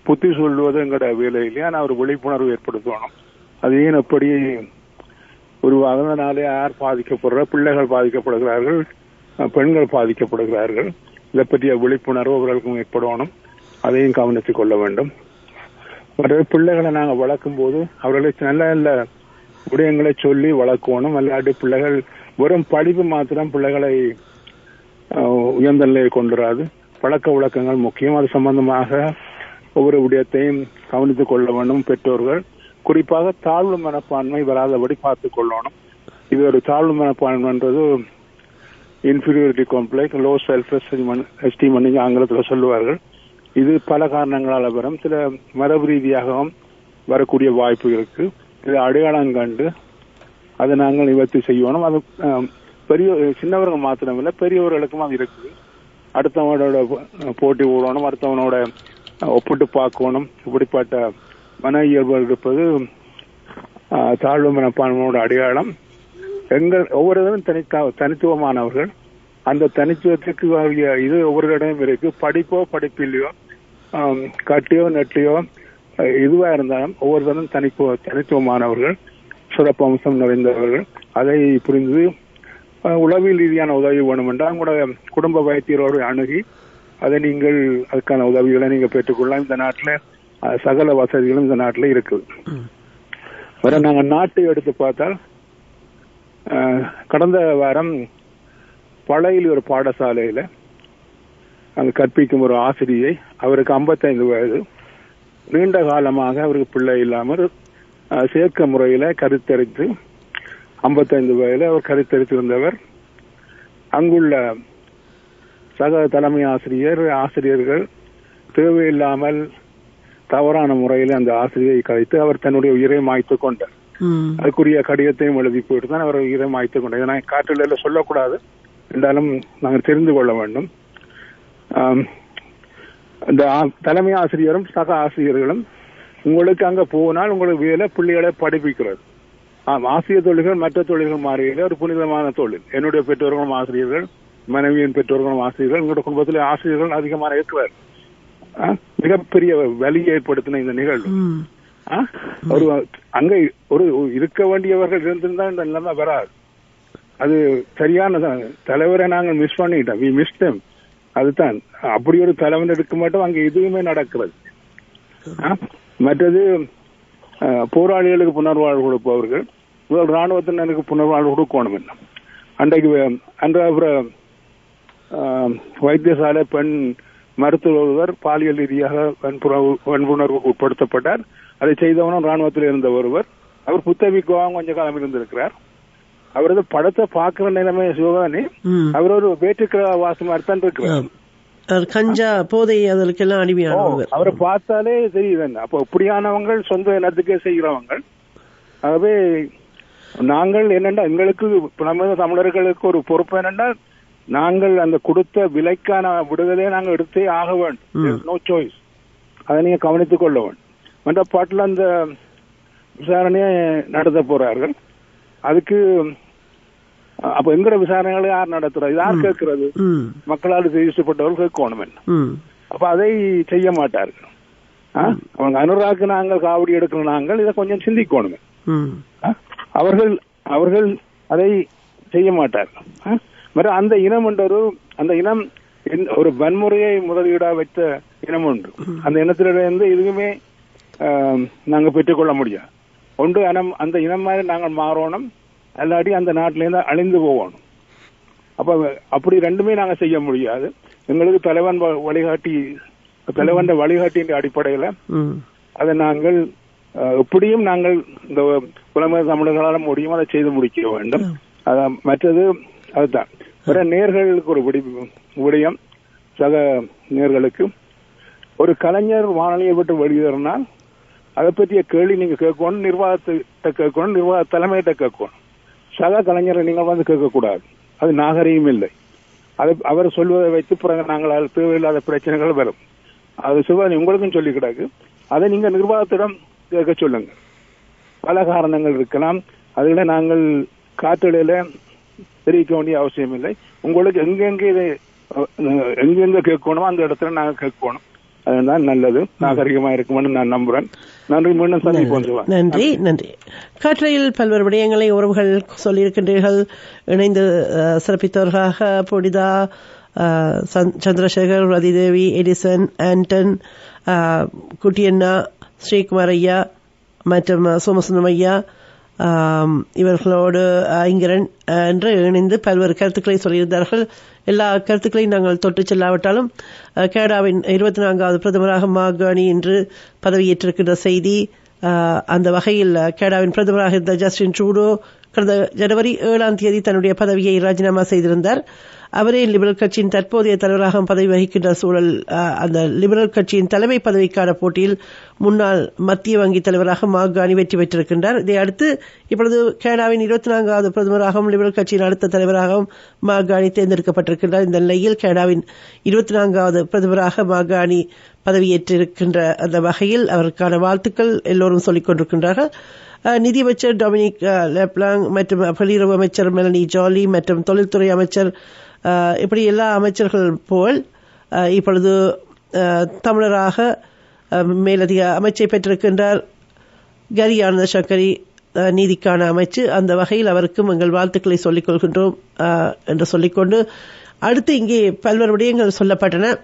புத்தி சொல்வது எங்களோட வேலையிலேயே நான் ஒரு விழிப்புணர்வு ஏற்படுத்தணும். அது ஏன் எப்படி உருவாகுறதுனாலே யார் பாதிக்கப்படுற, பிள்ளைகள் பாதிக்கப்படுகிறார்கள், பெண்கள் பாதிக்கப்படுகிறார்கள், இதை பற்றிய விழிப்புணர்வு அவர்களுக்கும் ஏற்படணும். அதையும் கவனித்துக் கொள்ள வேண்டும். மற்ற பிள்ளைகளை நாங்கள் வளர்க்கும் போது அவர்களுக்கு நல்ல நல்ல விடயங்களை சொல்லி வளர்க்கணும். அல்லாட்டி பிள்ளைகள் வெறும் படிப்பு மாத்திரம் பிள்ளைகளை உயர்ந்த நிலையை கொண்டுராது. பழக்க வழக்கங்கள் முக்கியம். அது சம்பந்தமாக ஒவ்வொரு விடயத்தையும் கவனித்துக் கொள்ள வேண்டும். பெற்றோர்கள் குறிப்பாக தாழ்வு மனப்பான்மை வராதபடி பார்த்துக் கொள்ளணும். இது ஒரு தாழ்வு மனப்பான்மைன்றது inferiority complex, low self esteem ஆங்கிலத்தில் சொல்லுவார்கள். இது பல காரணங்களால் வரும். சில மரபு ரீதியாகவும் வரக்கூடிய வாய்ப்பு இருக்கு. இதை அடையாளம் கண்டு அதை நாங்கள் நிவர்த்தி செய்யணும். அது சின்னவர்கள் மாத்திரமில்லை, பெரியவர்களுக்கும் அது இருக்குது. அடுத்தவனோட போட்டி ஓடணும், அடுத்தவனோட ஒப்பிட்டு பார்க்கணும். இப்படிப்பட்ட மன இயல்புகள் இருப்பது தாழ்வு மனப்பான்மையோட அடையாளம். ஒவ்வொருவரும் தனித்துவமானவர்கள். அந்த தனித்துவத்துக்கு இது ஒவ்வொருடையும் இருக்கு. படிப்போ படிப்பில்லையோ, கட்டியோ நெட்டியோ இதுவா இருந்தாலும் ஒவ்வொருத்தரும் தனித்துவமானவர்கள், சிறப்பம்சம் நிறைந்தவர்கள். அதை புரிந்து உளவியல் ரீதியான உதவி வேணும் என்றால் உங்களோட குடும்ப வைத்தியரோடு அணுகி அதை நீங்கள் அதுக்கான உதவிகளை நீங்க பெற்றுக்கொள்ளலாம். இந்த நாட்டில் சகல வசதிகளும் இந்த நாட்டில் இருக்குது. வேற நாங்கள் நாட்டை எடுத்து பார்த்தால் கடந்த வாரம் பழையில் ஒரு பாடசாலையில அங்கு கற்பிக்கும் ஒரு ஆசிரியை, அவருக்கு 55 வயது, நீண்ட காலமாக அவருக்கு பிள்ளை இல்லாமல் சேர்க்க முறையில கருத்தரித்து 55 வயதில் அவர் கருத்தரித்திருந்தவர். அங்குள்ள சக தலைமை ஆசிரியர்கள் தேவையில்லாமல் தவறான முறையில் அந்த ஆசிரியை கழித்து அவர் தன்னுடைய உயிரை மாய்த்து கொண்டார். அதுக்குரிய கடிதத்தையும் எழுதி போயிட்டு தான் அவர் உயிரை மாய்த்து கொண்டார். நான் காற்றில சொல்லக்கூடாது என்றாலும் நாங்கள் தெரிந்து கொள்ள வேண்டும். இந்த தலைமை ஆசிரியரும் சக ஆசிரியர்களும் உங்களுக்கு அங்க போனால் உங்களுக்கு வேலை பிள்ளைகளை படிப்பிக்கிறது. ஆசிரியர் தொழில்கள் மற்ற தொழில்கள் மாறியது ஒரு புனிதமான தொழில். என்னுடைய பெற்றோர்களும் ஆசிரியர்கள், மனைவியின் பெற்றோர்களும் ஆசிரியர்கள், எங்களுடைய குடும்பத்தில் ஆசிரியர்கள் அதிகமாக இருக்கிறார். மிகப்பெரிய வலியை ஏற்படுத்தின இந்த நிகழ்வு. ஒரு அங்க ஒரு இருக்க வேண்டியவர்கள் இருந்திருந்தா இந்த நிலைமை வராது. அது சரியான தலைவரை நாங்கள் மிஸ் பண்ணிட்டோம். We miss them. அதுதான் அப்படி ஒரு தலைவன் எடுக்க மாட்டோம். அங்க எதுவுமே நடக்கிறது. மற்றது போராளிகளுக்கு புனர்வாழ்வு கொடுப்பவர்கள் முதல் ராணுவத்தினருக்கு புனர்வாழ்வு கொடுக்கணும். என்ன அன்றைக்கு அப்புறம் வைத்தியசாலை பெண் மருத்துவர் ஒருவர் பாலியல் ரீதியாக வன்புணர்வுக்கு உட்படுத்தப்பட்டார். அதை செய்தவனும் ராணுவத்தில் இருந்த ஒருவர். அவர் புத்தபிக்குவாங்க கொஞ்ச காலம் இருந்திருக்கிறார். அவரது படத்தை பார்க்கிற நிலைமை சிவகானி அவர் ஒரு வேற்றுக்கிற வாசமா தான் இருக்கிறார். கஞ்சா போதை அதற்கெல்லாம் அடிமையானவர். அவரை பார்த்தாலே தெரியுது. அப்போ இப்படியானவங்க சொந்த இனத்துக்கே செய்கிறவங்க. ஆகவே நாங்கள் என்னென்னா எங்களுக்கு நம்ம தமிழர்களுக்கு ஒரு பொறுப்பு என்னென்னா நாங்கள் அந்த கொடுத்த விலைக்கான விடுதலையை நாங்கள் எடுத்தே ஆக வேண்டும். No choice. அதை நீங்க கவனித்துக் கொள்ள வேண்டும். மற்ற பாட்டில் அந்த விசாரணையை நடத்த போறார்கள். அதுக்கு அப்ப எங்கட விசாரணைகளை யார் நடத்துறது? யார் கேட்கிறது? மக்களால் தெரிவிக்கப்பட்டவர்கள் கேட்கணும். என்ன அப்ப அதை செய்ய மாட்டார்கள். அவங்க அனுராக்கு நாங்கள் காவடி எடுக்கிற நாங்கள் இதை கொஞ்சம் சிந்திக்கணுமே. அவர்கள் அதை செய்ய மாட்டார்கள். அந்த இனம் என்றொரு அந்த இனம் ஒரு வன்முறையை முதலீடா வைத்த இனம் உண்டு. அந்த இனத்திலிருந்து எதுவுமே நாங்க பெற்றுக்கொள்ள முடியாது. ஒன்று அந்த இனம் மாதிரி நாங்கள் மாறணும், அல்லாட்டி அந்த நாட்டிலேருந்து அழிந்து போகணும். அப்ப அப்படி ரெண்டுமே நாங்க செய்ய முடியாது. எங்களுக்கு தலைவன் வழிகாட்டியின் அடிப்படையில அதை நாங்கள் எப்படியும் நாங்கள் இந்த புலம்பெயர் தமிழர்களால் முடியும் அதை செய்து முடிக்க வேண்டும். மற்றது அதுதான் வேற நேர்களுக்கு ஒரு விடயம். சக நேர்களுக்கு ஒரு கலைஞர் வானொலியை விட்டு வெளியேறினால் அதை பற்றிய கேள்வி நீங்க கேட்கணும், நிர்வாகத்தை கேட்கணும், நிர்வாக தலைமையிட்ட கேட்கணும். சக கலைஞரை நீங்கள் வந்து கேட்கக்கூடாது. அது நாகரீகம் இல்லை. அவர் சொல்வதை வைத்து பிறகு நாங்கள் தேவையில்லாத பிரச்சனைகள் வரும். அது சிவானி உங்களுக்கும் சொல்லி கிடக்கு. அதை நீங்க நிர்வாகத்திடம் கேட்க சொல்லுங்க. பல காரணங்கள் இருக்கலாம். அதுல நாங்கள் காற்றலையில தெரிவிக்க வேண்டிய அவசியம் இல்லை. உங்களுக்கு எங்கெங்க கேட்கணுமோ அந்த இடத்துல நாங்கள் கேட்கணும். அதுதான் நல்லது, நாகரிகமா இருக்கும்னு நான் நம்புறேன். நன்றி. மீண்டும் சந்திப்போம். நன்றி. நன்றி. காற்றையில் பல்வேறு விடயங்களை உறவுகள் சொல்லியிருக்கின்றீர்கள். இணைந்து சிறப்பித்தவர்களாக புனிதா, சந்திரசேகர், ரதிதேவி, எடிசன், ஆண்டன், குட்டியண்ணா, ஸ்ரீகுமார் ஐயா மற்றும் சோமசுந்தரம் ஐயா இவர்களோடு ஐங்கரன் என்று இணைந்து பல்வேறு கருத்துக்களை சொல்லியிருந்தார்கள். எல்லா கருத்துக்களையும் நாங்கள் தொட்டு செல்லாவிட்டாலும் கனடாவின் 24வது பிரதமராக மாகாணி இன்று பதவியேற்றிருக்கின்ற செய்தி. அந்த வகையில் கனடாவின் பிரதமராக இருந்த ஜஸ்டின் ட்ரூடோ கடந்த ஜனவரி 7ஆம் தேதி தன்னுடைய பதவியை ராஜினாமா செய்திருந்தார். அவரே லிபரல் கட்சியின் தற்போதைய தலைவராக பதவி வகிக்கின்ற சூழல், அந்த லிபரல் கட்சியின் தலைமை பதவிக்கான போட்டியில் முன்னாள் மத்திய வங்கி தலைவராக மாகாணி வெற்றி பெற்றிருக்கின்றார். இதை அடுத்து இப்பொழுது கனடாவின் 24வது பிரதமராகவும் லிபரல் கட்சியின் அடுத்த தலைவராகவும் மாகாணி தேர்ந்தெடுக்கப்பட்டிருக்கின்றார். இந்த நிலையில் கனடாவின் 24வது பிரதமராக மாகாணி பதவியேற்றிருக்கின்ற அந்த வகையில் அவருக்கான வாழ்த்துக்கள் எல்லோரும் சொல்லிக் கொண்டிருக்கின்றார்கள். நிதியமைச்சர் டொமினிக் லெப்லாங் மற்றும் வெளியுறவு அமைச்சர் மெலனி ஜாலி மற்றும் தொழில்துறை அமைச்சர் இப்படி எல்லா அமைச்சர்கள் போல் இப்பொழுது தமிழராக மேலதிக அமைச்சை பெற்றிருக்கின்றார் கரி ஆனந்த சங்கரி, நீதிக்கான அமைச்சு. அந்த வகையில் அவருக்கும் எங்கள் வாழ்த்துக்களை சொல்லிக் கொள்கின்றோம் என்று சொல்லிக்கொண்டு அடுத்து இங்கே பல்வேறு விடயங்கள் சொல்லப்பட்டன.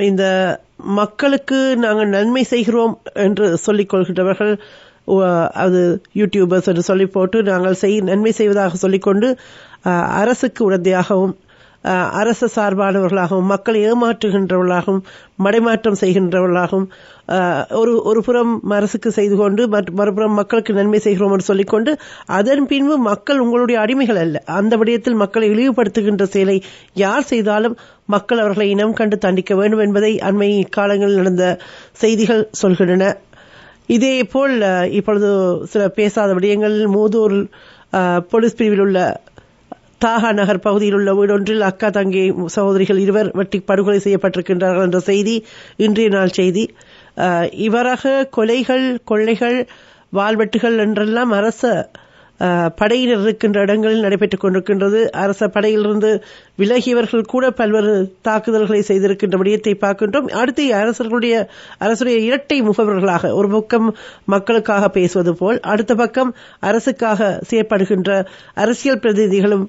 இந்த மக்களுக்கு நாங்கள் நன்மை செய்கிறோம் என்று சொல்லிக் கொள்கின்றவர்கள், அது யூடியூபர்ஸ் என்று சொல்லி போட்டு நாங்கள் நன்மை செய்வதாக சொல்லிக்கொண்டு அரசுக்கு உடந்தையாகவும் அரசு சார்பானவர்களாகவும் மக்களை ஏமாற்றுகின்றவர்களாகவும் மடைமாற்றம் செய்கின்றவர்களாகவும் ஒரு புறம் அரசுக்கு செய்து கொண்டு மறுபுறம் மக்களுக்கு நன்மை செய்கிறோம் என்று சொல்லிக்கொண்டு அதன் பின்பு மக்கள் உங்களுடைய அடிமைகள் அல்ல. அந்த விடயத்தில் மக்களை இழிவுபடுத்துகின்ற செயலை யார் செய்தாலும் மக்கள் அவர்களை இனம் கண்டு தண்டிக்க வேண்டும் என்பதை அண்மை காலங்களில் நடந்த செய்திகள் சொல்கின்றன. இதே போல் இப்பொழுது சில பேசாத விடயங்கள், மூதூர் போலீஸ் பிரிவில் உள்ள தாகா நகர் பகுதியில் உள்ள வீடொன்றில் அக்கா தங்கை சகோதரிகள் 2 வெட்டி படுகொலை செய்யப்பட்டிருக்கின்றார்கள் என்ற செய்தி இன்றைய நாள் செய்தி. இவராக கொலைகள், கொள்ளைகள், வாள்வெட்டுகள் என்றெல்லாம் அரச படையினர் இருக்கின்ற இடங்களில் நடைபெற்றுக் கொண்டிருக்கின்றது. அரச படையிலிருந்து விலகியவர்கள் கூட பல்வேறு தாக்குதல்களை செய்திருக்கின்ற விடயத்தை பார்க்கின்றோம். அடுத்து அரசுடைய இரட்டை முகவர்களாக ஒரு பக்கம் மக்களுக்காக பேசுவது போல் அடுத்த பக்கம் அரசுக்காக செயற்படுகின்ற அரசியல் பிரதிநிதிகளும்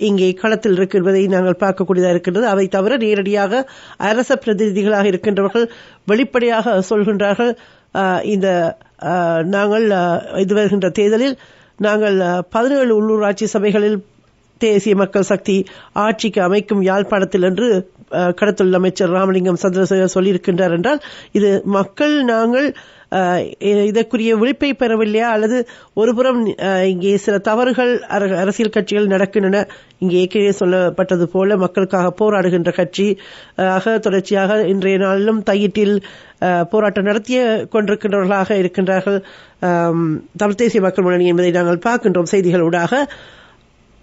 இங்கே களத்தில் இருக்கின்றதை நாங்கள் பார்க்கக்கூடியதாக இருக்கின்றது. அவை தவிர நேரடியாக அரச பிரதிநிதிகளாக இருக்கின்றவர்கள் வெளிப்படையாக சொல்கின்றார்கள், இந்த நாங்கள் இது வருகின்ற தேர்தலில் நாங்கள் 17 உள்ளூராட்சி சபைகளில் தேசிய மக்கள் சக்தி ஆட்சிக்கு அமைக்கும் யாழ்ப்பாணத்தில் என்று கடத்தொழில் அமைச்சர் ராமலிங்கம் சந்திரசேகர் சொல்லியிருக்கின்றார். என்றால் இது மக்கள் நாங்கள் இதற்குரிய விழிப்பை பெறவில்லையா, அல்லது ஒருபுறம் இங்கே சில தவறுகள் அரசியல் கட்சிகள் நடக்கின்றன, இங்கே ஏற்கனவே சொல்லப்பட்டது போல மக்களுக்காக போராடுகின்ற கட்சி தொடர்ச்சியாக இன்றைய நாளிலும் தையிட்டில் போராட்டம் நடத்திய கொண்டிருக்கின்றவர்களாக இருக்கின்றார்கள் தமிழ் தேசிய மக்கள் முன்னணி என்பதை நாங்கள் பார்க்கின்றோம் செய்திகளூடாக.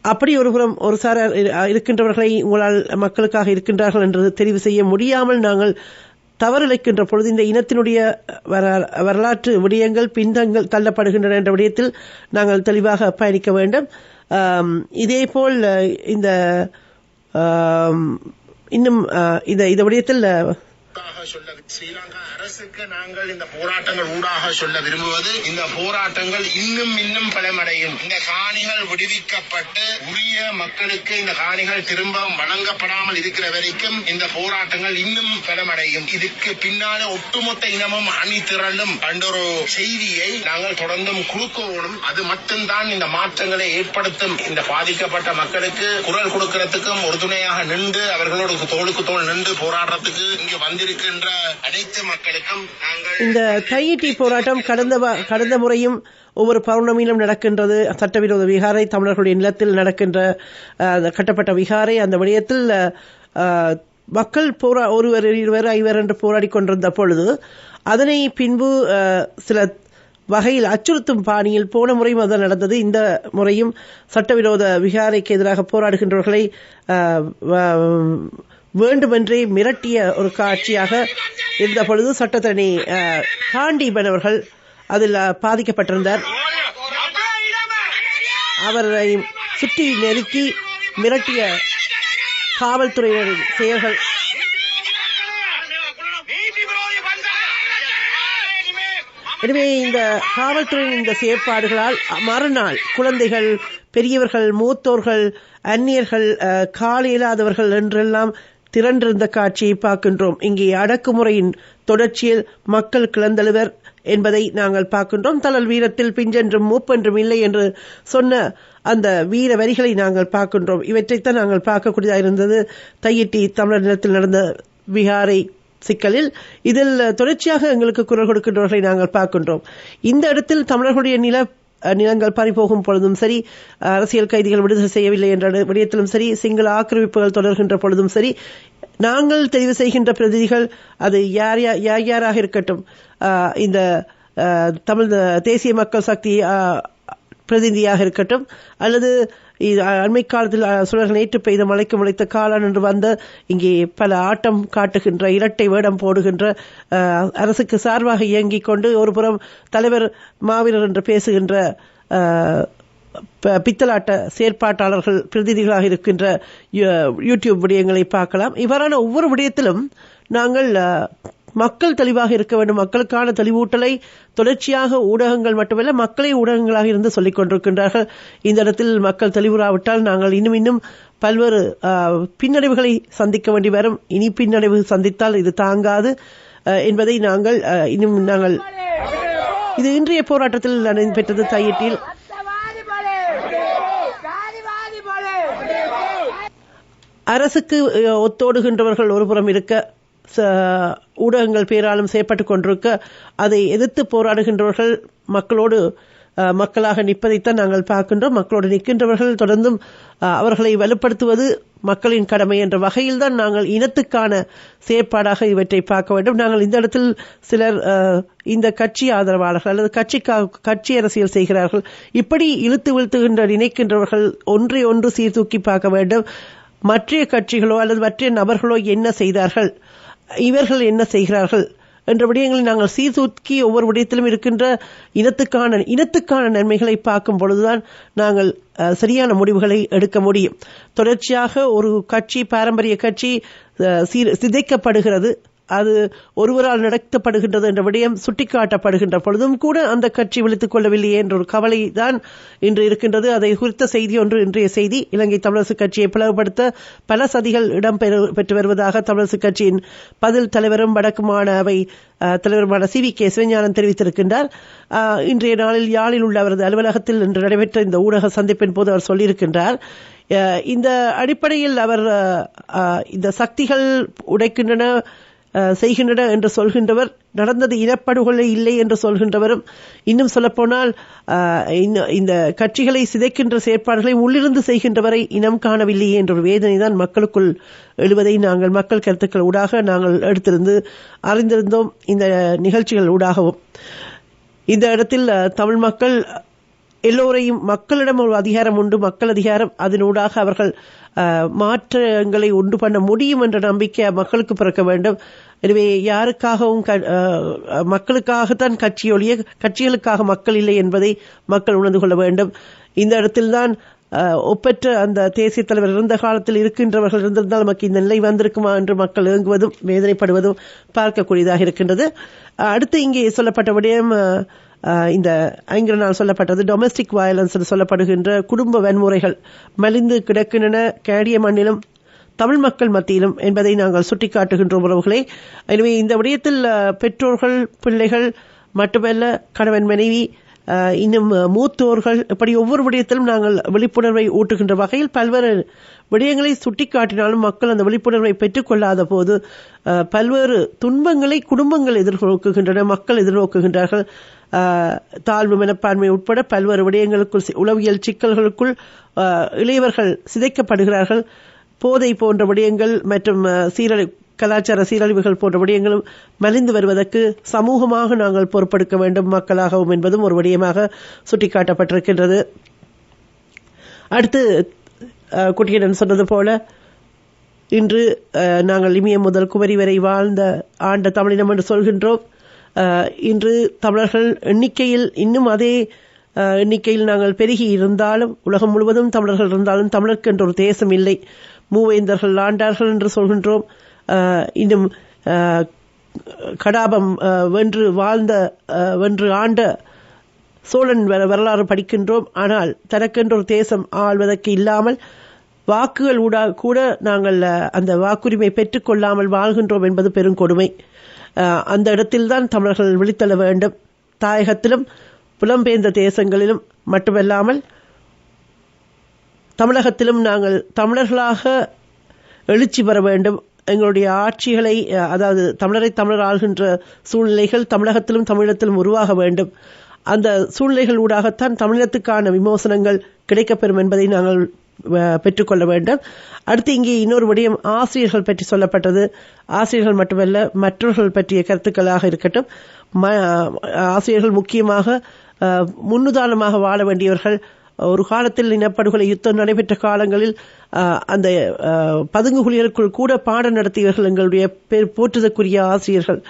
அப்படி ஒருபுறம் ஒரு சாரார் இருக்கின்றவர்களை உங்களால் மக்களுக்காக இருக்கின்றார்கள் என்று தெரிவு செய்ய முடியாமல் நாங்கள் தவறிழைக்கின்ற பொழுது இந்த இனத்தினுடைய வரலாற்று விடயங்கள் பின்தங்கள் தள்ளப்படுகின்றன என்ற விடயத்தில் நாங்கள் தெளிவாக பயணிக்க வேண்டும். இதேபோல் இந்த இன்னும் இந்த விடயத்தில் ஸ்ரீலங்கா அரசுக்கு நாங்கள் இந்த போராட்டங்கள் ஊடாக சொல்ல விரும்புவது, இந்த போராட்டங்கள் இன்னும் பலமடையும். இந்த காணிகள் விடுவிக்கப்பட்டு உரிய மக்களுக்கு இந்த காணிகள் திரும்ப வழங்கப்படாமல் இருக்கிற வரைக்கும் இந்த போராட்டங்கள் இன்னும் பலமடையும். இதுக்கு பின்னால ஒட்டுமொத்த இனமும் அணி திரளும் என்ற ஒரு செய்தியை நாங்கள் தொடர்ந்தும் கொடுக்கணும். அது மட்டும்தான் இந்த மாற்றங்களை ஏற்படுத்தும். இந்த பாதிக்கப்பட்ட மக்களுக்கு குரல் கொடுக்கிறதுக்கும் ஒரு துணையாக நின்று அவர்களோடு தோளுக்கு தோள் நின்று போராடுறதுக்கு இங்கு வந்திருக்கின்ற அனைத்து மக்களுக்கும் இந்த தையிட்டி போராட்டம் கடந்த முறையும் ஒவ்வொரு பௌர்ணமியிலும் நடக்கின்றது. சட்டவிரோத விகாரை தமிழர்களுடைய நிலத்தில் நடக்கின்ற கட்டப்பட்ட விகாரை, அந்த விடயத்தில் மக்கள் ஒருவர் இருவர் ஐவர் என்று போராடி கொண்டிருந்த பொழுது அதனை பின்பு சில வகையில் அச்சுறுத்தும் பாணியில் போன முறையும் அது நடந்தது. இந்த முறையும் சட்டவிரோத விகாரைக்கு எதிராக போராடுகின்றவர்களை வேண்டுமென்றே மிரட்டிய ஒரு காட்சியாக இருந்த பொழுது சட்டத்தரணி காண்டீபன் அவர்கள் அதில் பாதிக்கப்பட்டிருந்தார். அவரை சுற்றி நெருக்கி மிரட்டிய காவல்துறையினரின் செயல்கள் எனவே இந்த காவல்துறையின் இந்த செயற்பாடுகளால் மறுநாள் குழந்தைகள், பெரியவர்கள், மூத்தோர்கள், அந்நியர்கள், கால் இயலாதவர்கள் என்றெல்லாம் திரண்டிருந்த காட்சியை பார்க்கின்றோம். இங்கே அடக்குமுறையின் தொடர்ச்சியில் மக்கள் கிளந்தழுவர் என்பதை நாங்கள் பார்க்கின்றோம். தளல் வீரத்தில் பிஞ்சென்றும் மூப்பென்றும் இல்லை என்று சொன்ன அந்த வீர வரிகளை நாங்கள் பார்க்கின்றோம். இவற்றைத்தான் நாங்கள் பார்க்கக்கூடியதாக இருந்தது தையிட்டி தமிழர் நிலத்தில் நடந்த விகாரை சிக்கலில். இதில் தொடர்ச்சியாக எங்களுக்கு குரல் கொடுக்கின்றவர்களை நாங்கள் பார்க்கின்றோம். இந்த இடத்தில் தமிழர்களுடைய நிலங்கள் பறிபோகும் பொழுதும் சரி, அரசியல் கைதிகள் விடுதலை செய்யவில்லை என்ற விடயத்திலும் சரி, சிங்கள ஆக்கிரமிப்புகள் தொடர்கின்ற பொழுதும் சரி, நாங்கள் தெரிவு செய்கின்ற பிரதிநிதிகள் அது யாராக இருக்கட்டும், இந்த தமிழ் தேசிய மக்கள் சக்தி பிரதிநிதியாக இருக்கட்டும், அல்லது அண்மை காலத்தில் சுழர்கள் நேற்று பெய்த மழைக்கு முளைத்த காளான் என்று வந்த இங்கே பல ஆட்டம் காட்டுகின்ற இரட்டை வேடம் போடுகின்ற அரசுக்கு சார்பாக இயங்கிக் கொண்டு ஒருபுறம் தலைவர் மாவீரர் என்று பேசுகின்ற பித்தலாட்ட செயற்பாட்டாளர்கள் பிரதிநிதிகளாக இருக்கின்ற யூடியூப் விடயங்களை பார்க்கலாம். இவ்வாறான ஒவ்வொரு விடயத்திலும் நாங்கள் மக்கள் தெளிவாக இருக்க வேண்டும். மக்களுக்கான தெளிவூட்டலை தொடர்ச்சியாக ஊடகங்கள் மட்டுமல்ல, மக்களே ஊடகங்களாக இருந்து சொல்லிக் கொண்டிருக்கின்றார்கள். இந்த இடத்தில் மக்கள் தெளிவுறாவிட்டால் நாங்கள் இன்னும் பல்வேறு பின்னடைவுகளை சந்திக்க வேண்டி வரும். இனி பின்னடைவு சந்தித்தால் இது தாங்காது என்பதை நாங்கள் இது இன்றைய போராட்டத்தில் நடைபெற்றது. தையிட்டில் அரசுக்கு ஒத்தோடுகின்றவர்கள் ஒருபுறம் இருக்க, ஊடகங்கள் பேராலும் செய்யப்பட்டுக் கொண்டிருக்க, அதை எதிர்த்து போராடுகின்றவர்கள் மக்களோடு மக்களாக நிற்பதைத்தான் நாங்கள் பார்க்கின்றோம். மக்களோடு நிற்கின்றவர்கள் தொடர்ந்தும் அவர்களை வலுப்படுத்துவது மக்களின் கடமை என்ற வகையில் தான் நாங்கள் இனத்துக்கான செயற்பாடாக இவற்றை பார்க்க வேண்டும். நாங்கள் இந்த இடத்தில் சிலர் இந்த கட்சி ஆதரவாளர்கள் அல்லது கட்சி அரசியல் செய்கிறார்கள், இப்படி இழுத்து வீழ்த்துகின்ற நினைக்கின்றவர்கள் ஒன்றை ஒன்று சீர்தூக்கி பார்க்க வேண்டும். மற்ற கட்சிகளோ அல்லது மற்ற நபர்களோ என்ன செய்தார்கள், இவர்கள் என்ன செய்கிறார்கள் என்ற விடயங்களை நாங்கள் சீர்தூக்கி ஒவ்வொரு விடயத்திலும் இருக்கின்ற இனத்துக்கான நன்மைகளை பார்க்கும் பொழுதுதான் நாங்கள் சரியான முடிவுகளை எடுக்க முடியும். தொடர்ச்சியாக ஒரு கட்சி, பாரம்பரிய கட்சி சிதைக்கப்படுகிறது, அது ஒருவரால் நடத்தப்படுகின்றது என்ற விடயம் சுட்டிக்காட்டப்படுகின்ற பொழுதும் கூட அந்த கட்சி விழித்துக் கொள்ளவில்லையே என்ற ஒரு கவலை தான் இன்று இருக்கின்றது. அதை குறித்த செய்தி ஒன்று இன்றைய செய்தி. இலங்கை தமிழரசு கட்சியை பிளவுபடுத்த பல சதிகள் இடம்பெற்று வருவதாக தமிழரசு கட்சியின் பதில் தலைவரும் வடக்கு மாகாண தலைவருமான CVK சிவஞானம் தெரிவித்திருக்கின்றார். இன்றைய நாளில் யாழில் உள்ள அவரது அலுவலகத்தில் இன்று நடைபெற்ற இந்த ஊடக சந்திப்பின் போது அவர் சொல்லியிருக்கின்றார். இந்த அடிப்படையில் அவர் இந்த சக்திகள் உடைக்கின்றன, செய்கின்றன என்று சொல்கின்றவர், நடந்தது இனப்படுகொலை இல்லை என்று சொல்கின்றவரும், இன்னும் சொல்லப்போனால் இந்த கட்சிகளை சிதைக்கின்ற செயற்பாடுகளை உள்ளிருந்து செய்கின்றவரை இனம் காணவில்லையே என்ற ஒரு வேதனை தான் மக்களுக்குள் எழுவதை நாங்கள் மக்கள் கருத்துக்கள் ஊடாக நாங்கள் எடுத்திருந்து அறிந்திருந்தோம். இந்த நிகழ்ச்சிகள் ஊடாகவும் இந்த இடத்தில் தமிழ் மக்கள் எல்லோரையும், மக்களிடம் ஒரு அதிகாரம் உண்டு, மக்கள் அதிகாரம், அதனூடாக அவர்கள் மாற்றங்களை உண்டு பண்ண முடியும் என்ற நம்பிக்கை மக்களுக்கு பிறக்க வேண்டும். எனவே யாருக்காகவும் மக்களுக்காகத்தான் கட்சியொழிய கட்சிகளுக்காக மக்கள் இல்லை என்பதை மக்கள் உணர்ந்து கொள்ள வேண்டும். இந்த இடத்தில்தான் ஒப்பற்ற அந்த தேசிய தலைவர் இருந்த காலத்தில் இருக்கின்றவர்கள் இருந்திருந்தால் நமக்கு இந்த நிலை வந்திருக்குமா என்று மக்கள் ஏங்குவதும் வேதனைப்படுவதும் பார்க்கக்கூடியதாக இருக்கின்றது. அடுத்து இங்கே சொல்லப்பட்ட விடயம், இந்த ஐங்கிற நாள் சொல்லப்பட்டது டொமெஸ்டிக் வயலன்ஸ் என்று சொல்லப்படுகின்ற குடும்ப வன்முறைகள் மலிந்து கிடக்கின்றன கனடிய மண்ணிலும் தமிழ் மக்கள் மத்தியிலும் என்பதை நாங்கள் சுட்டிக்காட்டுகின்றோம் உறவுகளே. எனவே இந்த விடயத்தில் பெற்றோர்கள், பிள்ளைகள் மட்டுமல்ல, கணவன் மனைவி, இன்னும் மூத்தோர்கள், இப்படி ஒவ்வொரு விடயத்திலும் நாங்கள் விழிப்புணர்வை ஊட்டுகின்ற வகையில் பல்வேறு விடயங்களை சுட்டிக்காட்டினாலும் மக்கள் அந்த விழிப்புணர்வை பெற்றுக் கொள்ளாத போது பல்வேறு துன்பங்களை குடும்பங்கள் எதிர்நோக்குகின்றன, மக்கள் எதிர்நோக்குகின்றார்கள். தாழ்வு மனப்பான்மை உட்பட பல்வேறு விடயங்களுக்குள், உளவியல் சிக்கல்களுக்குள் இளையவர்கள் சிதைக்கப்படுகிறார்கள். போதை போன்ற விடயங்கள் மற்றும் கலாச்சார சீரழிவுகள் போன்ற விடயங்களும் மலிந்து வருவதற்கு சமூகமாக நாங்கள் பொறுப்பெடுக்க வேண்டும் மக்களாகவும் என்பதும் ஒரு விடயமாக சுட்டிக்காட்டப்பட்டிருக்கின்றது. அடுத்து குட்டியடன் சொன்னது போல இன்று நாங்கள் இமயம் முதல் குமரி வரை ஆண்ட தமிழினம் என்று சொல்கின்றோம். இன்று தமிழர்கள் எண்ணிக்கையில் இன்னும் அதே எண்ணிக்கையில் நாங்கள் பெருகி இருந்தாலும், உலகம் முழுவதும் தமிழர்கள் இருந்தாலும் தமிழருக்கு என்ற ஒரு தேசம் இல்லை. மூவேந்தர்கள் ஆண்டார்கள் என்று சொல்கின்றோம். இன்னும் கடாபம் வென்று ஆண்ட சோழன் வரலாறு படிக்கின்றோம். ஆனால் தனக்கென்ற ஒரு தேசம் ஆள்வதற்கு இல்லாமல் வாக்குகள் கூட நாங்கள் அந்த வாக்குரிமை பெற்றுக் கொள்ளாமல் வாழ்கின்றோம் என்பது பெருங்கொடுமை. அந்த இடத்தில்தான் தமிழர்கள் விழித்தெழ வேண்டும். தாயகத்திலும் புலம்பெயர்ந்த தேசங்களிலும் மட்டுமல்லாமல் தமிழகத்திலும் நாங்கள் தமிழர்களாக எழுச்சி பெற வேண்டும். எங்களுடைய ஆட்சிகளை, அதாவது தமிழர் ஆள்கின்ற சூழ்நிலைகள் தமிழகத்திலும் தமிழகத்திலும் உருவாக வேண்டும். அந்த சூழ்நிலைகள் ஊடாகத்தான் தமிழகத்துக்கான விமோசனங்கள் கிடைக்கப்பெறும் என்பதை நாங்கள் பெற்றுக்கொள்ள வேண்டும். அடுத்து இங்கே இன்னொரு விடயம் ஆசிரியர்கள் பற்றி சொல்லப்பட்டது. ஆசிரியர்கள் மட்டுமல்ல, மற்றவர்கள் பற்றிய கருத்துக்களாக இருக்கட்டும். ஆசிரியர்கள் முக்கியமாக முன்னுதாரணமாக வாழ வேண்டியவர்கள். ஒரு காலத்தில் இனப்படுகொலை யுத்தம் நடைபெற்ற காலங்களில் அந்த பதுங்கு குழிகளுக்குள் கூட பாடம் நடத்தியவர்கள் எங்களுடைய போற்றுதற்குரிய ஆசிரியர்கள்.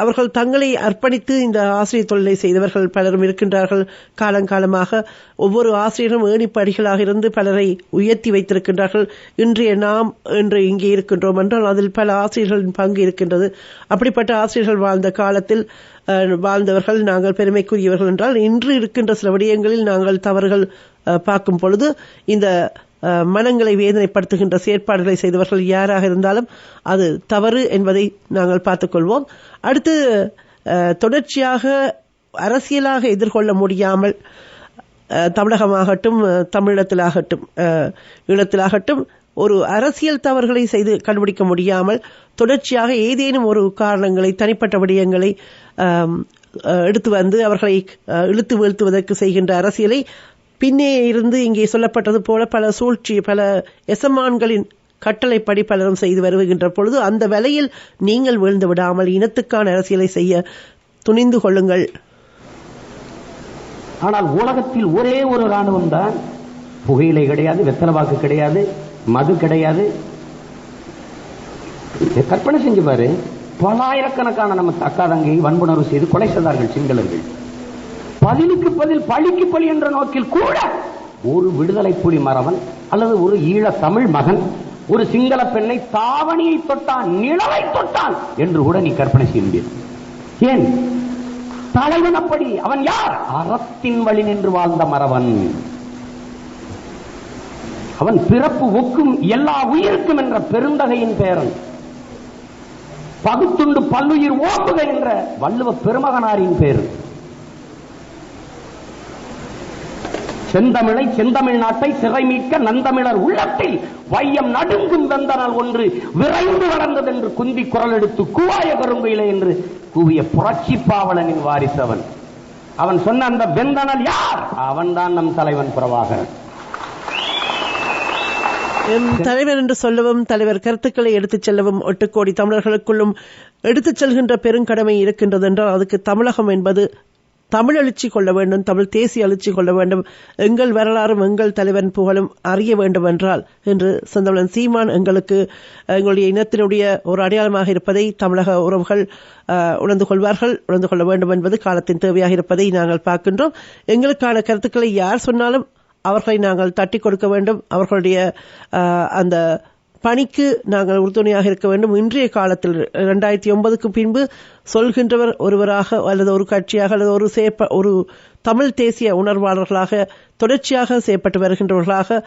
அவர்கள் தங்களை அர்ப்பணித்து இந்த ஆசிரியர் தொழிலை செய்தவர்கள் பலரும் இருக்கின்றார்கள். காலங்காலமாக ஒவ்வொரு ஆசிரியரும் ஏணிப்படிகளாக இருந்து பலரை உயர்த்தி வைத்திருக்கின்றார்கள். இன்றைய நாம் என்று இங்கே இருக்கின்றோம் என்றால் அதில் பல ஆசிரியர்களின் பங்கு இருக்கின்றது. அப்படிப்பட்ட ஆசிரியர்கள் வாழ்ந்த காலத்தில் வாழ்ந்தவர்கள் நாங்கள் பெருமைக்குரியவர்கள் என்றால், இன்று இருக்கின்ற சில விடயங்களில் நாங்கள் தவறுகள் பார்க்கும் பொழுது இந்த மனங்களை வேதனைப்படுத்துகின்ற செயற்பாடுகளை செய்தவர்கள் யாராக இருந்தாலும் அது தவறு என்பதை நாங்கள் பார்த்துக் கொள்வோம். அடுத்து தொடர்ச்சியாக அரசியலாக எதிர்கொள்ள முடியாமல் தமிழகமாகட்டும், தமிழீழத்திலாகட்டும், ஈழத்திலாகட்டும் ஒரு அரசியல் தவறுகளை செய்து கண்டுபிடிக்க முடியாமல் தொடர்ச்சியாக ஏதேனும் ஒரு காரணங்களை, தனிப்பட்ட விடயங்களை எடுத்து வந்து அவர்களை இழுத்து வீழ்த்துவதற்கு செய்கின்ற அரசியலை பின்னே இருந்து இங்கே சொல்லப்பட்டது போல பல சூழ்ச்சி, பல எசமான்களின் கட்டளைப்படி பலரும் செய்து வருகின்ற பொழுது அந்த வேளையில் நீங்கள் வீழ்ந்து விடாமல் இனத்துக்கான அரசியலை செய்ய துணிந்து கொள்ளுங்கள். ஆனால் உலகத்தில் ஒரே ஒரு ராணுவம் தான். புகையிலை கிடையாது, வெத்தலைவாக்கு கிடையாது, மது கிடையாது. கற்பனை செஞ்சு பாரு, பலாயிரக்கணக்கான நம்ம அக்கா தங்கை வன்புணர்வு செய்து கொலை செய்தார்கள் சிங்களர்கள். பதிலுக்கு பதில் பழிக்கு பழி என்ற நோக்கில் கூட ஒரு விடுதலை புலி மறவன் அல்லது ஒரு ஈழ தமிழ் மகன் ஒரு சிங்கள பெண்ணை தாவணியை தொட்டான், நிலவை தொட்டான் என்று கூட நீ கற்பனை செய்ய முடியாது. ஏன்? தலைவன் அப்படி. அவன் யார்? அறத்தின் வழி நின்று வாழ்ந்த மறவன். அவன் பிறப்பு ஒக்கும் எல்லா உயிருக்கும் என்ற பெருந்தகையின் பேரன். பகுத்துண்டு பல்லுயிர் ஓட்டுக என்ற வள்ளுவ பெருமகனாரின் பேரு. செந்தமிழை செந்தமிழ் நாட்டை சிறை மீட்க நந்தமிழர் உள்ளத்தில் வையம் நடுங்கும் வெந்தனால் ஒன்று விரைந்து வளர்ந்தது என்று குந்தி குரல் எடுத்து கூவாய கரும்பையிலே என்று கூவிய புரட்சி பாவலனின் வாரிசு அவன். அவன் சொன்ன அந்த வெந்தனல் யார்? அவன்தான் நம் தலைவன் பிரபாகரன். தலைவர் என்று சொல்லவும் தலைவர் கருத்துக்களை எடுத்துச் செல்லவும் 8 கோடி தமிழர்களுக்குள்ளும் எடுத்துச் செல்கின்ற பெருங்கடமை இருக்கின்றது என்றால் அதுக்கு தமிழகம் என்பது தமிழ் எழுச்சி கொள்ள வேண்டும், தமிழ் தேசிய எழுச்சி கொள்ள வேண்டும், எங்கள் வரலாறும் எங்கள் தலைவன் புகழும் அறிய வேண்டும் என்றால் என்று செந்தமிழன் சீமான் எங்களுக்கு எங்களுடைய இனத்தினுடைய ஒரு அடையாளமாக இருப்பதை தமிழக உறவுகள் உணர்ந்து கொள்வார்கள், உணர்ந்து கொள்ள வேண்டும் என்பது காலத்தின் தேவையாக இருப்பதை நாங்கள் பார்க்கின்றோம். எங்களுக்கான கருத்துக்களை யார் சொன்னாலும் அவர்களை நாங்கள் தட்டி கொடுக்க வேண்டும், அவர்களுடைய அந்த பணிக்கு நாங்கள் உறுதுணையாக இருக்க வேண்டும். இன்றைய காலத்தில் 2009க்கு பின்பு சொல்கின்றவர் ஒருவராக அல்லது ஒரு கட்சியாக அல்லது ஒரு தமிழ் தேசிய உணர்வாளர்களாக தொடர்ச்சியாக செய்யப்பட்டு வருகின்றவர்களாக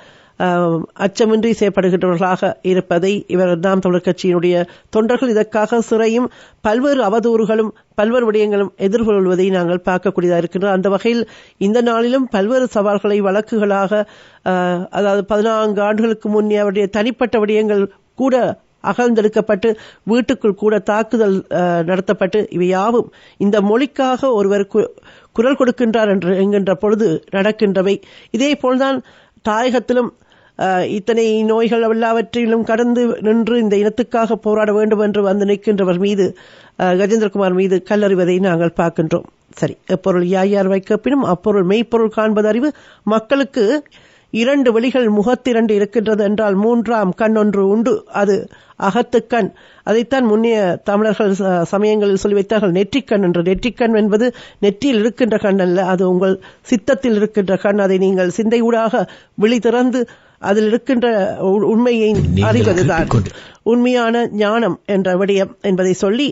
அச்சமின்றி செய்யப்படுகின்றவர்களாக இருப்பதை இவர் நாம் தமிழர் கட்சியினுடைய தொண்டர்கள் இதற்காக சிறையும் பல்வேறு அவதூறுகளும் பல்வேறு விடயங்களும் எதிர்கொள்வதை நாங்கள் பார்க்கக்கூடியதாக இருக்கின்றோம். அந்த வகையில் இந்த நாளிலும் பல்வேறு சவால்களை வழக்குகளாக அதாவது 14 ஆண்டுகளுக்கு முன்னே அவருடைய தனிப்பட்ட விடயங்கள் கூட அகழ்ந்தெடுக்கப்பட்டு வீட்டுக்குள் கூட தாக்குதல் நடத்தப்பட்டு இவை யாவும் இந்த மொழிக்காக ஒருவர் குரல் கொடுக்கின்றார் என்று என்கின்ற பொழுது நடக்கின்றவை. இதே போல்தான் தாயகத்திலும் இத்தனை நோய்கள் எல்லாவற்றிலும் கடந்து நின்று இந்த இனத்துக்காக போராட வேண்டும் என்று வந்து நிற்கின்றவர் மீது கஜேந்திரகுமார் மீது கல்லறிவதை நாங்கள் பார்க்கின்றோம். சரி, எப்பொருள் யார் வைக்கப்பினும் அப்பொருள் மெய்ப்பொருள் காண்பது அறிவு. மக்களுக்கு 2 வெளிகள் முகத்திரண்டு இருக்கின்றது என்றால் 3ஆம் கண் ஒன்று உண்டு, அது அகத்துக்கண். அதைத்தான் முன்னைய தமிழர்கள் சமயங்களில் சொல்லி வைத்தார்கள் நெற்றிக்கண் என்று. நெற்றிக்கண் என்பது நெற்றியில் இருக்கின்ற கண் அல்ல, அது உங்கள் சித்தத்தில் இருக்கின்ற கண். அதை நீங்கள் சிந்தையூடாக விழி திறந்து அதில் இருக்கின்ற உண்மையை அறிவதுதான் உண்மையான ஞானம் என்ற விடயம் என்பதை சொல்லி